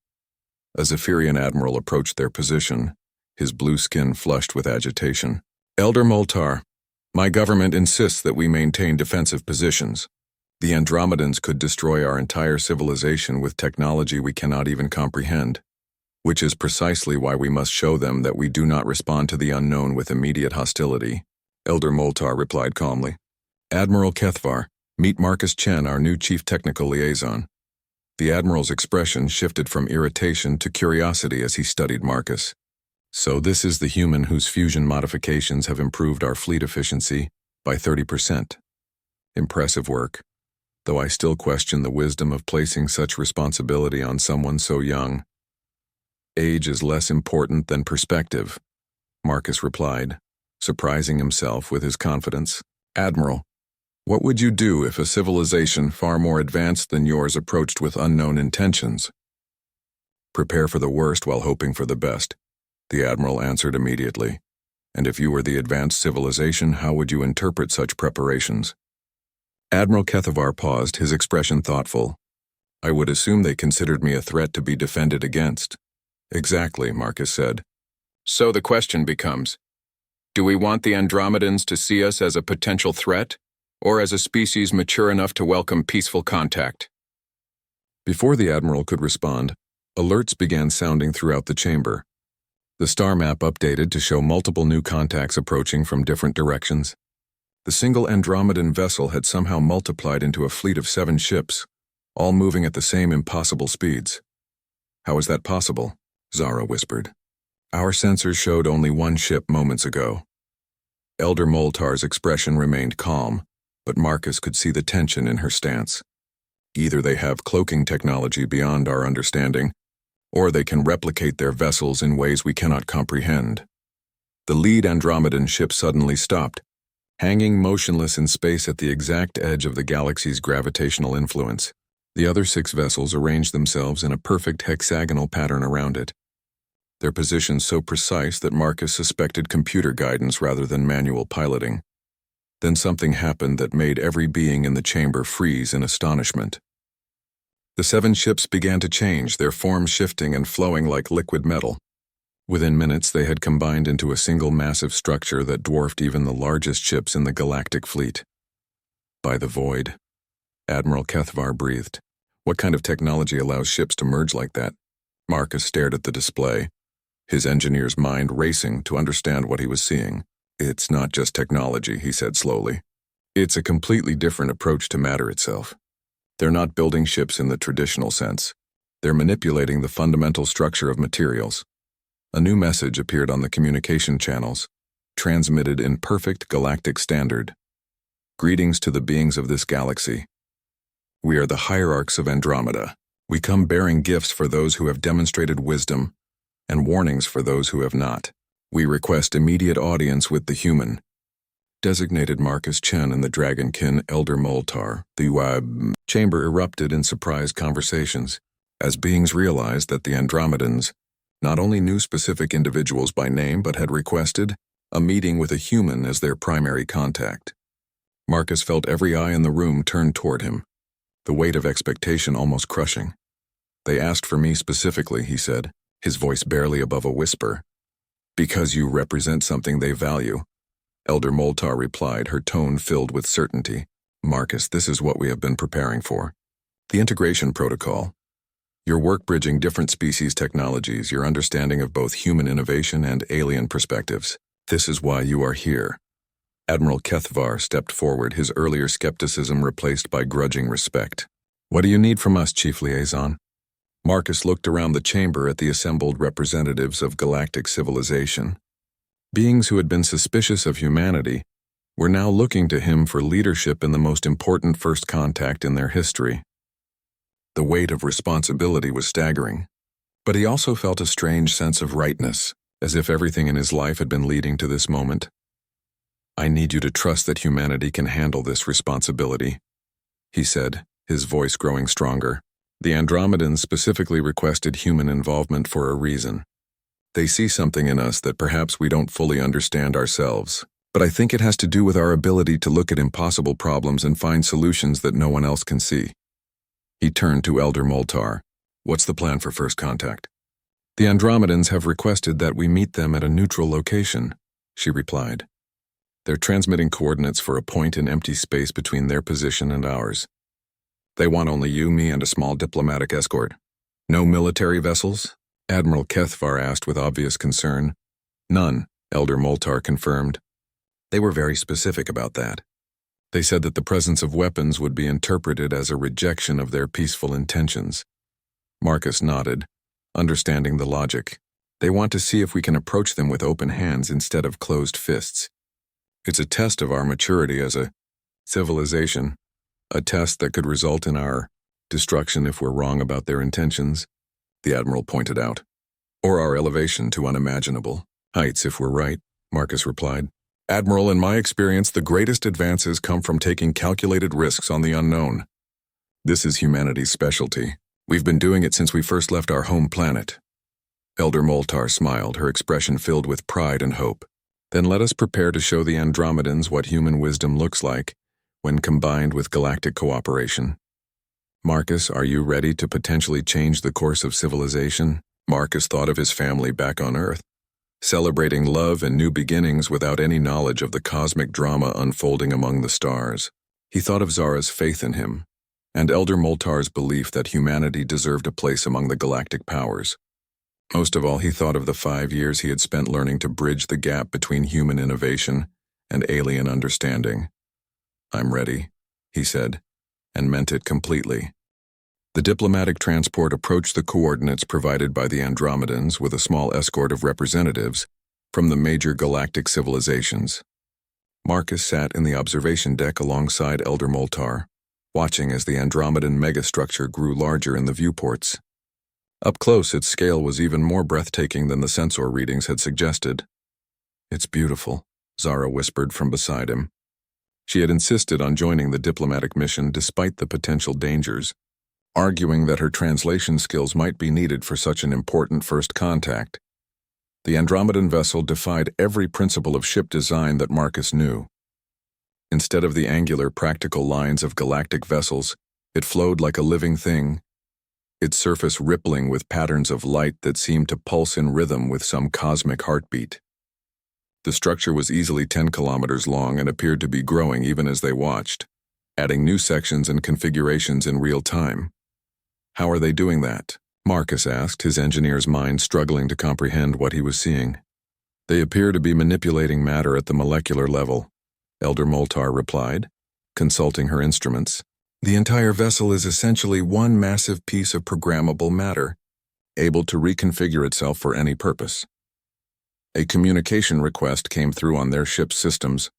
A Zephyrian admiral approached their position, his blue skin flushed with agitation. "Elder Moltar, my government insists that we maintain defensive positions. The Andromedans could destroy our entire civilization with technology we cannot even comprehend, which is precisely why we must show them that we do not respond to the unknown with immediate hostility," Elder Moltar replied calmly. "Admiral Kethvar, meet Marcus Chen, our new chief technical liaison." The admiral's expression shifted from irritation to curiosity as he studied Marcus. "So this is the human whose fusion modifications have improved our fleet efficiency by 30%. Impressive work. though I still question the wisdom of placing such responsibility on someone so young. Age is less important than perspective, Marcus replied, surprising himself with his confidence. Admiral, what would you do if a civilization far more advanced than yours approached with unknown intentions? Prepare for the worst while hoping for the best, the Admiral answered immediately. And if you were the advanced civilization, how would you interpret such preparations? Admiral Kethavar paused, his expression thoughtful. I would assume they considered me a threat to be defended against. Exactly, Marcus said. So the question becomes, do we want the Andromedans to see us as a potential threat, or as a species mature enough to welcome peaceful contact? Before the Admiral could respond, alerts began sounding throughout the chamber. The star map updated to show multiple new contacts approaching from different directions. The single Andromedan vessel had somehow multiplied into a fleet of 7 ships, all moving at the same impossible speeds. How is that possible? Zara whispered. Our sensors showed only 1 ship moments ago. Elder Moltar's expression remained calm, but Marcus could see the tension in her stance. Either they have cloaking technology beyond our understanding, or they can replicate their vessels in ways we cannot comprehend. The lead Andromedan ship suddenly stopped, hanging motionless in space at the exact edge of the galaxy's gravitational influence. The other 6 vessels arranged themselves in a perfect hexagonal pattern around it, their positions so precise that Marcus suspected computer guidance rather than manual piloting. Then something happened that made every being in the chamber freeze in astonishment. The 7 ships began to change, their forms shifting and flowing like liquid metal. Within minutes, they had combined into a single massive structure that dwarfed even the largest ships in the galactic fleet. By the void, Admiral Kethavar breathed. What kind of technology allows ships to merge like that? Marcus stared at the display, his engineer's mind racing to understand what he was seeing. It's not just technology, he said slowly. It's a completely different approach to matter itself. They're not building ships in the traditional sense. They're manipulating the fundamental structure of materials. A new message appeared on the communication channels, transmitted in perfect galactic standard. Greetings to the beings of this galaxy. We are the hierarchs of Andromeda. We come bearing gifts for those who have demonstrated wisdom, and warnings for those who have not. We request immediate audience with the human. Designated Marcus Chen and the Dragonkin Elder Moltar, the chamber erupted in surprised conversations, as beings realized that the Andromedans not only knew specific individuals by name but had requested a meeting with a human as their primary contact. Marcus felt every eye in the room turned toward him, the weight of expectation almost crushing. They asked for me specifically, he said, his voice barely above a whisper. Because you represent something they value, Elder Moltar replied, her tone filled with certainty. Marcus, this is what we have been preparing for. The integration protocol. Your work bridging different species technologies, your understanding of both human innovation and alien perspectives. This is why you are here. Admiral Kethavar stepped forward, his earlier skepticism replaced by grudging respect. What do you need from us, Chief Liaison? Marcus looked around the chamber at the assembled representatives of galactic civilization. Beings who had been suspicious of humanity were now looking to him for leadership in the most important first contact in their history. The weight of responsibility was staggering, but he also felt a strange sense of rightness, as if everything in his life had been leading to this moment. I need you to trust that humanity can handle this responsibility, he said, his voice growing stronger. The Andromedans specifically requested human involvement for a reason. They see something in us that perhaps we don't fully understand ourselves, but I think it has to do with our ability to look at impossible problems and find solutions that no one else can see. He turned to Elder Moltar. What's the plan for first contact? The Andromedans have requested that we meet them at a neutral location, she replied. They're transmitting coordinates for a point in empty space between their position and ours. They want only you, me, and a small diplomatic escort. No military vessels? Admiral Kethavar asked with obvious concern. None, Elder Moltar confirmed. They were very specific about that. They said that the presence of weapons would be interpreted as a rejection of their peaceful intentions. Marcus nodded, understanding the logic. They want to see if we can approach them with open hands instead of closed fists. It's a test of our maturity as a civilization, A test that could result in our destruction if we're wrong about their intentions, the Admiral pointed out. Or our elevation to unimaginable heights if we're right, Marcus replied. Admiral, in my experience, the greatest advances come from taking calculated risks on the unknown. This is humanity's specialty. We've been doing it since we first left our home planet. Elder Moltar smiled, her expression filled with pride and hope. Then let us prepare to show the Andromedans what human wisdom looks like when combined with galactic cooperation. Marcus, are you ready to potentially change the course of civilization? Marcus thought of his family back on Earth, celebrating love and new beginnings without any knowledge of the cosmic drama unfolding among the stars. He thought of Zara's faith in him, and Elder Moltar's belief that humanity deserved a place among the galactic powers. Most of all, he thought of the 5 years he had spent learning to bridge the gap between human innovation and alien understanding. I'm ready, he said, and meant it completely. The diplomatic transport approached the coordinates provided by the Andromedans with a small escort of representatives from the major galactic civilizations. Marcus sat in the observation deck alongside Elder Moltar, watching as the Andromedan megastructure grew larger in the viewports. Up close, its scale was even more breathtaking than the sensor readings had suggested. It's beautiful, Zara whispered from beside him. She had insisted on joining the diplomatic mission despite the potential dangers, arguing that her translation skills might be needed for such an important first contact. The Andromedan vessel defied every principle of ship design that Marcus knew. Instead of the angular, practical lines of galactic vessels, it flowed like a living thing, its surface rippling with patterns of light that seemed to pulse in rhythm with some cosmic heartbeat. The structure was easily 10 kilometers long and appeared to be growing even as they watched, adding new sections and configurations in real time. How are they doing that? Marcus asked, his engineer's mind struggling to comprehend what he was seeing. They appear to be manipulating matter at the molecular level, Elder Moltar replied, consulting her instruments. The entire vessel is essentially one massive piece of programmable matter, able to reconfigure itself for any purpose. A communication request came through on their ship's systems,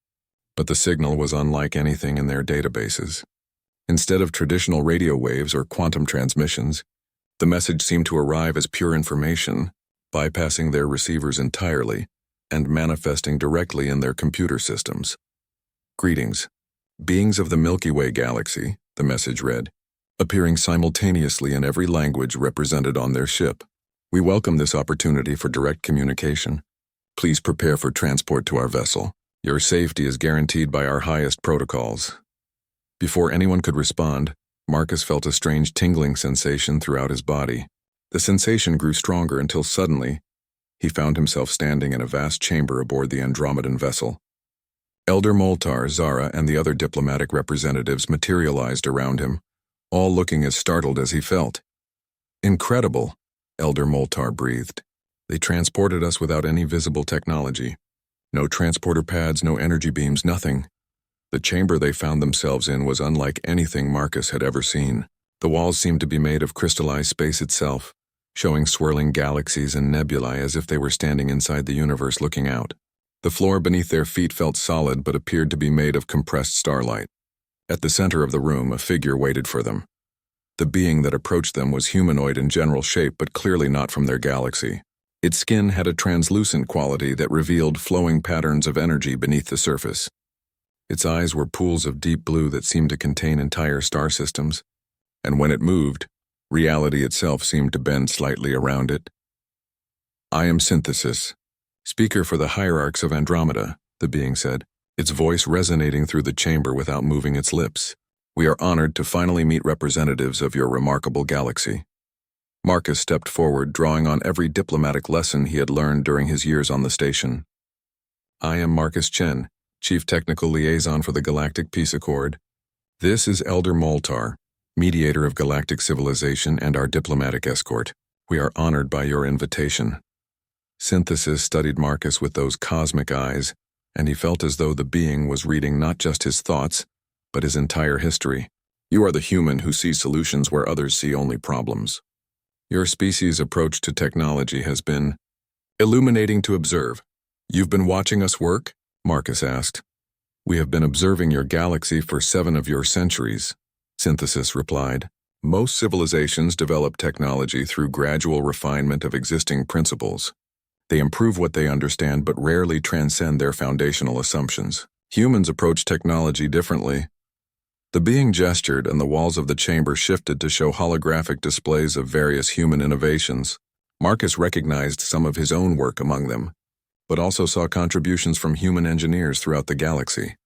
but the signal was unlike anything in their databases. Instead of traditional radio waves or quantum transmissions, the message seemed to arrive as pure information, bypassing their receivers entirely and manifesting directly in their computer systems. Greetings, beings of the Milky Way galaxy, the message read, appearing simultaneously in every language represented on their ship. We welcome this opportunity for direct communication. Please prepare for transport to our vessel. Your safety is guaranteed by our highest protocols. Before anyone could respond, Marcus felt a strange tingling sensation throughout his body. The sensation grew stronger until suddenly, he found himself standing in a vast chamber aboard the Andromedan vessel. Elder Moltar, Zara, and the other diplomatic representatives materialized around him, all looking as startled as he felt. Incredible, Elder Moltar breathed. They transported us without any visible technology. No transporter pads, no energy beams, nothing. The chamber they found themselves in was unlike anything Marcus had ever seen. The walls seemed to be made of crystallized space itself, showing swirling galaxies and nebulae as if they were standing inside the universe looking out. The floor beneath their feet felt solid but appeared to be made of compressed starlight. At the center of the room, a figure waited for them. The being that approached them was humanoid in general shape but clearly not from their galaxy. Its skin had a translucent quality that revealed flowing patterns of energy beneath the surface. Its eyes were pools of deep blue that seemed to contain entire star systems, and when it moved, reality itself seemed to bend slightly around it. I am Synthesis, speaker for the hierarchs of Andromeda, the being said, its voice resonating through the chamber without moving its lips. We are honored to finally meet representatives of your remarkable galaxy. Marcus stepped forward, drawing on every diplomatic lesson he had learned during his years on the station. I am Marcus Chen, Chief Technical Liaison for the Galactic Peace Accord. This is Elder Moltar, mediator of galactic civilization and our diplomatic escort. We are honored by your invitation. Synthesis studied Marcus with those cosmic eyes, and he felt as though the being was reading not just his thoughts, but his entire history. You are the human who sees solutions where others see only problems. Your species' approach to technology has been illuminating to observe. You've been watching us work? Marcus asked. We have been observing your galaxy for 7 of your centuries, Synthesis replied. Most civilizations develop technology through gradual refinement of existing principles. They improve what they understand but rarely transcend their foundational assumptions. Humans approach technology differently. The being gestured and the walls of the chamber shifted to show holographic displays of various human innovations. Marcus recognized some of his own work among them, but also saw contributions from human engineers throughout the galaxy.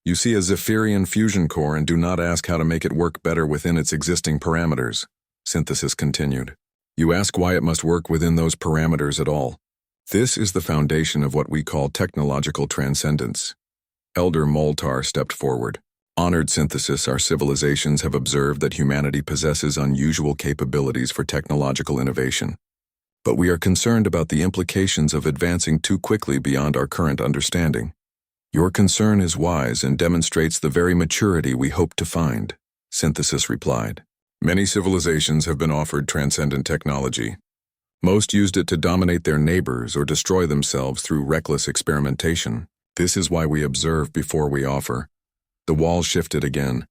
You see a Zephyrian fusion core and do not ask how to make it work better within its existing parameters, Synthesis continued. You ask why it must work within those parameters at all. This is the foundation of what we call technological transcendence. Elder Moltar stepped forward. Honored Synthesis, our civilizations have observed that humanity possesses unusual capabilities for technological innovation. But we are concerned about the implications of advancing too quickly beyond our current understanding. Your concern is wise and demonstrates the very maturity we hope to find, Synthesis replied. Many civilizations have been offered transcendent technology. Most used it to dominate their neighbors or destroy themselves through reckless experimentation. This is why we observe before we offer. The wall shifted again,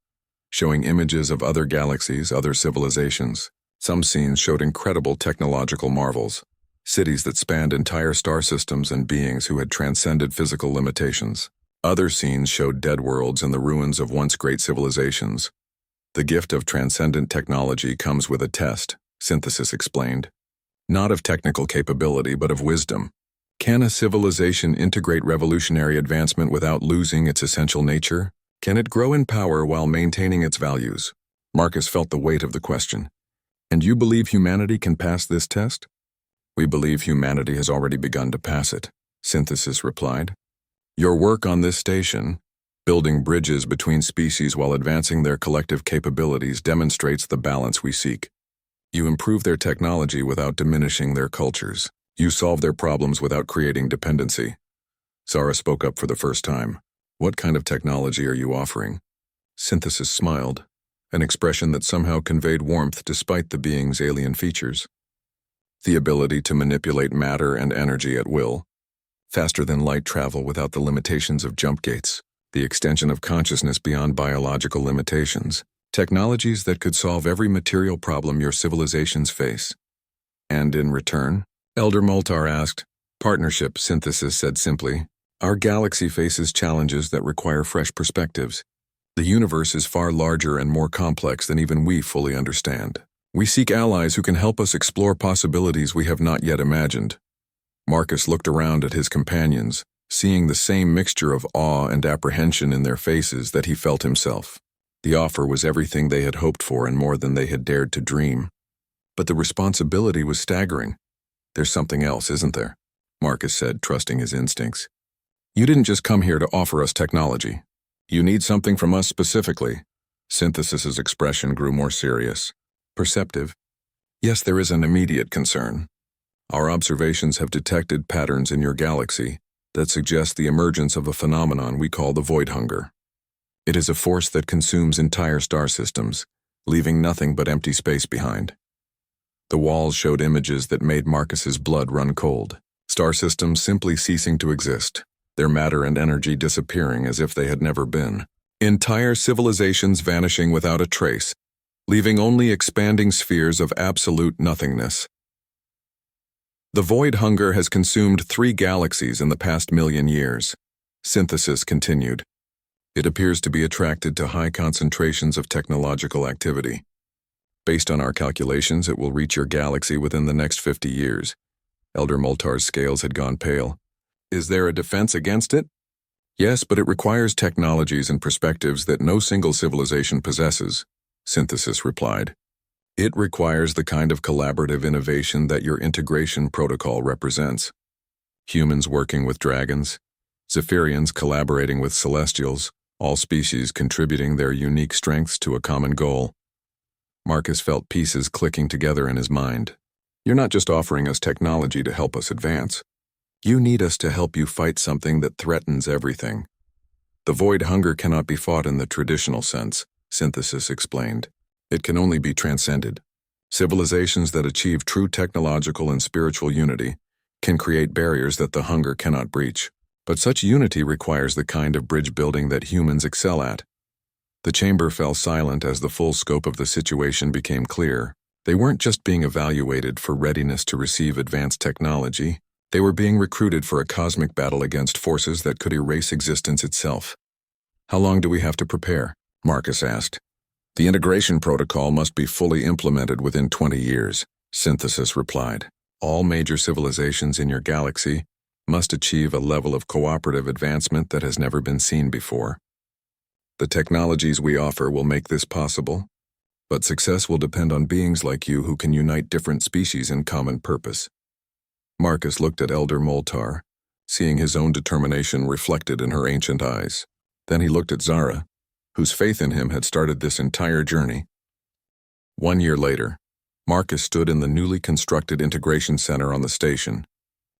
showing images of other galaxies, other civilizations. Some scenes showed incredible technological marvels, cities that spanned entire star systems and beings who had transcended physical limitations. Other scenes showed dead worlds and the ruins of once great civilizations. The gift of transcendent technology comes with a test, Synthesis explained. Not of technical capability, but of wisdom. Can a civilization integrate revolutionary advancement without losing its essential nature? Can it grow in power while maintaining its values? Marcus felt the weight of the question. And you believe humanity can pass this test? We believe humanity has already begun to pass it, Synthesis replied. Your work on this station, building bridges between species while advancing their collective capabilities, demonstrates the balance we seek. You improve their technology without diminishing their cultures. You solve their problems without creating dependency. Zara spoke up for the first time. What kind of technology are you offering? Synthesis smiled, an expression that somehow conveyed warmth despite the being's alien features. The ability to manipulate matter and energy at will, faster than light travel without the limitations of jump gates, the extension of consciousness beyond biological limitations, technologies that could solve every material problem your civilizations face. And in return? Elder Moltar asked. Partnership, Synthesis said simply. Our galaxy faces challenges that require fresh perspectives. The universe is far larger and more complex than even we fully understand. We seek allies who can help us explore possibilities we have not yet imagined. Marcus looked around at his companions, seeing the same mixture of awe and apprehension in their faces that he felt himself. The offer was everything they had hoped for and more than they had dared to dream. But the responsibility was staggering. There's something else, isn't there? Marcus said, trusting his instincts. You didn't just come here to offer us technology. You need something from us specifically. Synthesis's expression grew more serious, perceptive. Yes, there is an immediate concern. Our observations have detected patterns in your galaxy that suggest the emergence of a phenomenon we call the void hunger. It is a force that consumes entire star systems, leaving nothing but empty space behind. The walls showed images that made Marcus's blood run cold. Star systems simply ceasing to exist, their matter and energy disappearing as if they had never been. Entire civilizations vanishing without a trace, leaving only expanding spheres of absolute nothingness. The void hunger has consumed 3 galaxies in the past 1,000,000 years. Synthesis continued. It appears to be attracted to high concentrations of technological activity. Based on our calculations, it will reach your galaxy within the next 50 years. Elder Moltar's scales had gone pale. Is there a defense against it? Yes, but it requires technologies and perspectives that no single civilization possesses, Synthesis replied. It requires the kind of collaborative innovation that your integration protocol represents. Humans working with dragons, Zephyrians collaborating with celestials, all species contributing their unique strengths to a common goal. Marcus felt pieces clicking together in his mind. You're not just offering us technology to help us advance. You need us to help you fight something that threatens everything. The void hunger cannot be fought in the traditional sense, Synthesis explained. It can only be transcended. Civilizations that achieve true technological and spiritual unity can create barriers that the hunger cannot breach. But such unity requires the kind of bridge building that humans excel at. The chamber fell silent as the full scope of the situation became clear. They weren't just being evaluated for readiness to receive advanced technology, they were being recruited for a cosmic battle against forces that could erase existence itself. "How long do we have to prepare?" Marcus asked. "The integration protocol must be fully implemented within 20 years, Synthesis replied. "All major civilizations in your galaxy must achieve a level of cooperative advancement that has never been seen before. The technologies we offer will make this possible, but success will depend on beings like you who can unite different species in common purpose." Marcus looked at Elder Moltar, seeing his own determination reflected in her ancient eyes. Then he looked at Zara, whose faith in him had started this entire journey. 1 year later, Marcus stood in the newly constructed integration center on the station,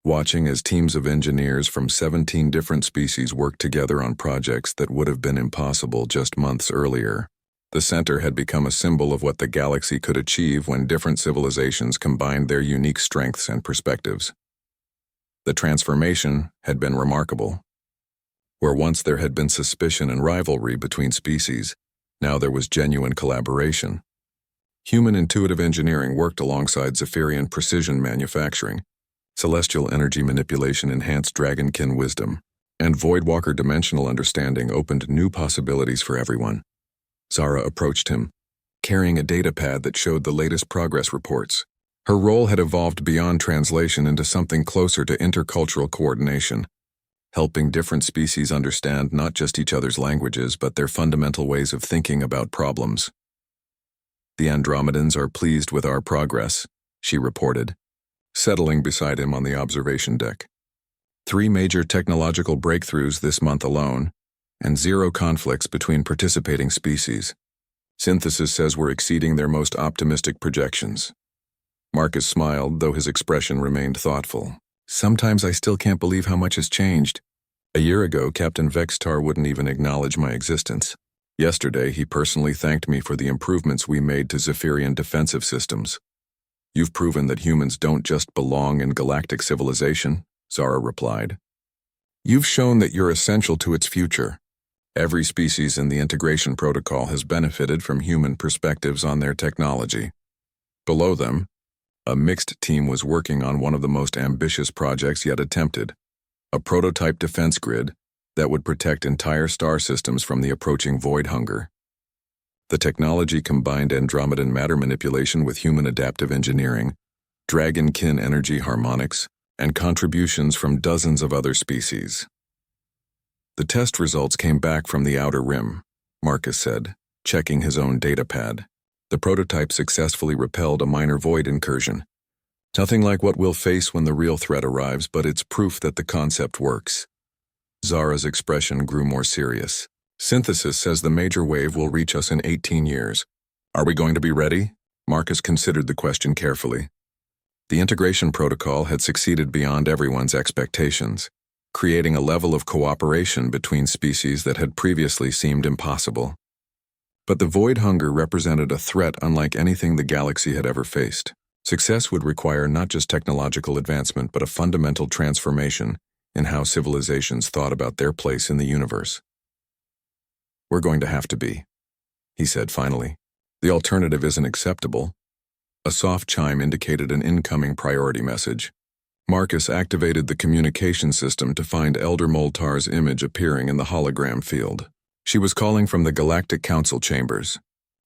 watching as teams of engineers from 17 different species worked together on projects that would have been impossible just months earlier. The center had become a symbol of what the galaxy could achieve when different civilizations combined their unique strengths and perspectives. The transformation had been remarkable. Where once there had been suspicion and rivalry between species, now there was genuine collaboration. Human intuitive engineering worked alongside Zephyrian precision manufacturing, celestial energy manipulation enhanced dragonkin wisdom, and Voidwalker dimensional understanding opened new possibilities for everyone. Zara approached him, carrying a datapad that showed the latest progress reports. Her role had evolved beyond translation into something closer to intercultural coordination, helping different species understand not just each other's languages but their fundamental ways of thinking about problems. "The Andromedans are pleased with our progress," she reported, settling beside him on the observation deck. 3 major technological breakthroughs this month alone, and 0 conflicts between participating species. Synthesis says we're exceeding their most optimistic projections. Marcus smiled, though his expression remained thoughtful. "Sometimes I still can't believe how much has changed. A year ago, Captain Vextar wouldn't even acknowledge my existence. Yesterday, he personally thanked me for the improvements we made to Zephyrian defensive systems." "You've proven that humans don't just belong in galactic civilization," Zara replied. "You've shown that you're essential to its future. Every species in the integration protocol has benefited from human perspectives on their technology." Below them, a mixed team was working on one of the most ambitious projects yet attempted, a prototype defense grid that would protect entire star systems from the approaching void hunger. The technology combined Andromedan matter manipulation with human adaptive engineering, dragonkin energy harmonics, and contributions from dozens of other species. "The test results came back from the outer rim," Marcus said, checking his own datapad. "The prototype successfully repelled a minor void incursion. Nothing like what we'll face when the real threat arrives, but it's proof that the concept works." Zara's expression grew more serious. "Synthesis says the major wave will reach us in 18 years. Are we going to be ready?" Marcus considered the question carefully. The integration protocol had succeeded beyond everyone's expectations, creating a level of cooperation between species that had previously seemed impossible. But the void hunger represented a threat unlike anything the galaxy had ever faced. Success would require not just technological advancement but a fundamental transformation in how civilizations thought about their place in the universe. "We're going to have to be," he said finally. "The alternative isn't acceptable." A soft chime indicated an incoming priority message. Marcus activated the communication system to find Elder Moltar's image appearing in the hologram field. She was calling from the Galactic Council chambers,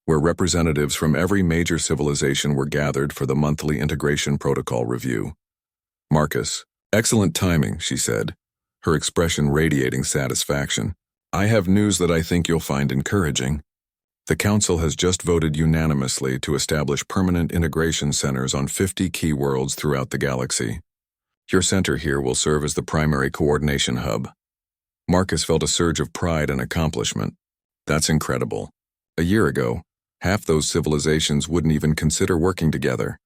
where representatives from every major civilization were gathered for the monthly integration protocol review. "Marcus, excellent timing," she said, her expression radiating satisfaction. "I have news that I think you'll find encouraging. The Council has just voted unanimously to establish permanent integration centers on 50 key worlds throughout the galaxy. Your center here will serve as the primary coordination hub." Marcus felt a surge of pride and accomplishment. That's incredible. A year ago, half those civilizations wouldn't even consider working together.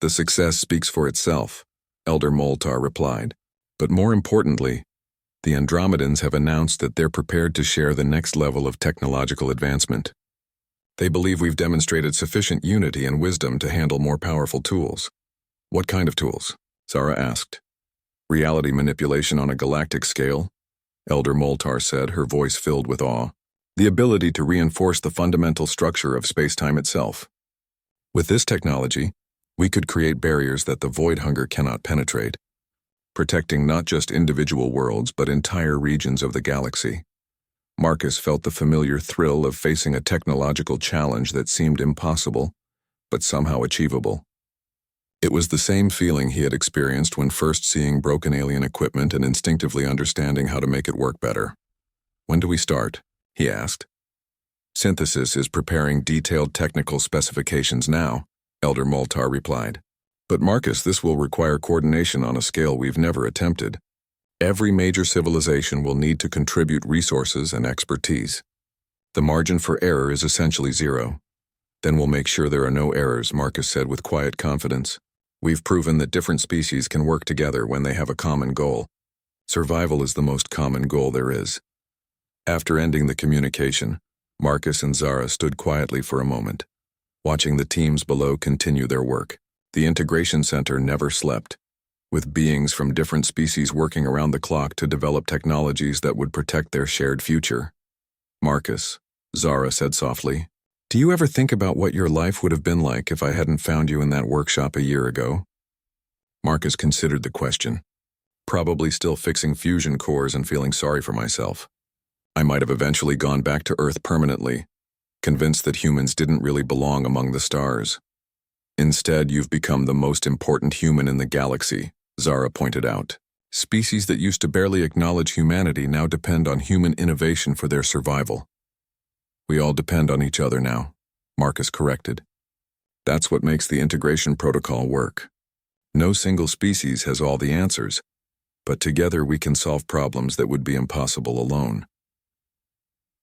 "The success speaks for itself," Elder Moltar replied. "But more importantly, the Andromedans have announced that they're prepared to share the next level of technological advancement. They believe we've demonstrated sufficient unity and wisdom to handle more powerful tools." "What kind of tools?" Zara asked. "Reality manipulation on a galactic scale," Elder Moltar said, her voice filled with awe. the ability to reinforce the fundamental structure of space-time itself. With this technology, we could create barriers that the void hunger cannot penetrate, protecting not just individual worlds but entire regions of the galaxy. Marcus felt the familiar thrill of facing a technological challenge that seemed impossible, but somehow achievable. It was the same feeling he had experienced when first seeing broken alien equipment and instinctively understanding how to make it work better. "When do we start?" he asked. "Synthesis is preparing detailed technical specifications now," Elder Moltar replied. "But Marcus, this will require coordination on a scale we've never attempted. Every major civilization will need to contribute resources and expertise. The margin for error is essentially zero. Then we'll make sure there are no errors," Marcus said with quiet confidence. "We've proven that different species can work together when they have a common goal. Survival is the most common goal there is." After ending the communication, Marcus and Zara stood quietly for a moment, watching the teams below continue their work. The integration center never slept, with beings from different species working around the clock to develop technologies that would protect their shared future. "Marcus," Zara said softly, "do you ever think about what your life would have been like if I hadn't found you in that workshop a year ago?" Marcus considered the question. "Probably still fixing fusion cores and feeling sorry for myself. I might have eventually gone back to Earth permanently, convinced that humans didn't really belong among the stars. Instead, you've become the most important human in the galaxy," Zara pointed out. "Species that used to barely acknowledge humanity now depend on human innovation for their survival." "We all depend on each other now," Marcus corrected. "That's what makes the integration protocol work. No single species has all the answers, but together we can solve problems that would be impossible alone."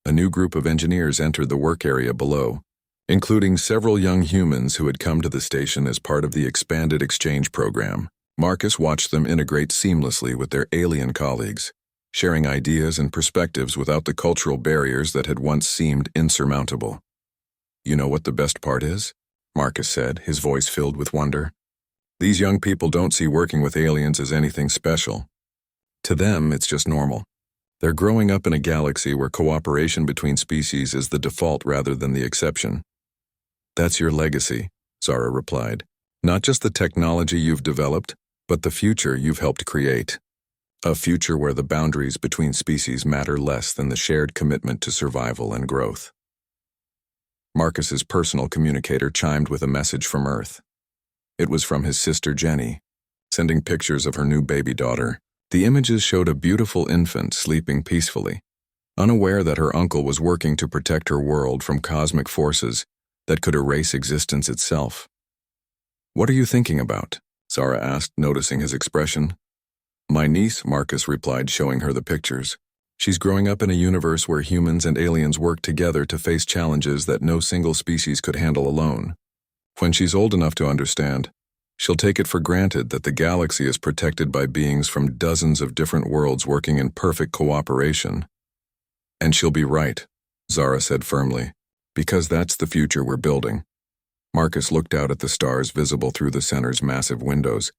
A new group of engineers entered the work area below, including several young humans who had come to the station as part of the expanded exchange program. Marcus watched them integrate seamlessly with their alien colleagues, sharing ideas and perspectives without the cultural barriers that had once seemed insurmountable. "You know what the best part is?" Marcus said, his voice filled with wonder. "These young people don't see working with aliens as anything special. To them, it's just normal. They're growing up in a galaxy where cooperation between species is the default rather than the exception." "That's your legacy," Zara replied. "Not just the technology you've developed, but the future you've helped create. A future where the boundaries between species matter less than the shared commitment to survival and growth." Marcus's personal communicator chimed with a message from Earth. It was from his sister Jenny, sending pictures of her new baby daughter. The images showed a beautiful infant sleeping peacefully, unaware that her uncle was working to protect her world from cosmic forces that could erase existence itself. "What are you thinking about?" Zara asked, noticing his expression. "My niece," Marcus replied, showing her the pictures. "She's growing up in a universe where humans and aliens work together to face challenges that no single species could handle alone. When she's old enough to understand, she'll take it for granted that the galaxy is protected by beings from dozens of different worlds working in perfect cooperation." "And she'll be right," Zara said firmly, "because that's the future we're building." Marcus looked out at the stars visible through the center's massive windows,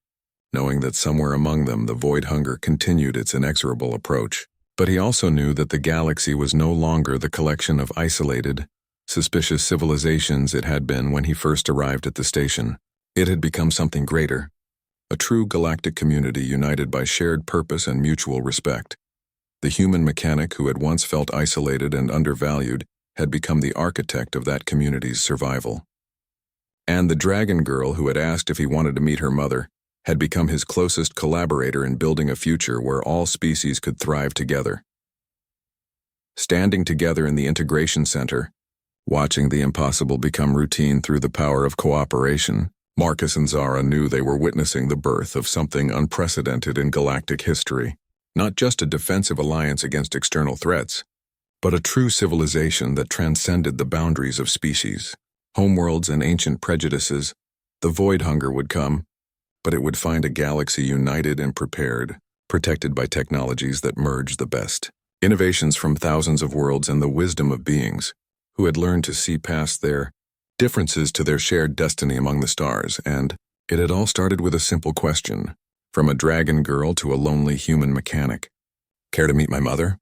knowing that somewhere among them the void hunger continued its inexorable approach. But he also knew that the galaxy was no longer the collection of isolated, suspicious civilizations it had been when he first arrived at the station. It had become something greater, a true galactic community united by shared purpose and mutual respect. The human mechanic who had once felt isolated and undervalued had become the architect of that community's survival. And the dragon girl who had asked if he wanted to meet her mother had become his closest collaborator in building a future where all species could thrive together. Standing together in the integration center, watching the impossible become routine through the power of cooperation, Marcus and Zara knew they were witnessing the birth of something unprecedented in galactic history. Not just a defensive alliance against external threats, but a true civilization that transcended the boundaries of species. Homeworlds and ancient prejudices, the void hunger would come, but it would find a galaxy united and prepared, protected by technologies that merge the best. Innovations from thousands of worlds and the wisdom of beings who had learned to see past their differences to their shared destiny among the stars, and it had all started with a simple question, from a dragon girl to a lonely human mechanic. "Care to meet my mother?"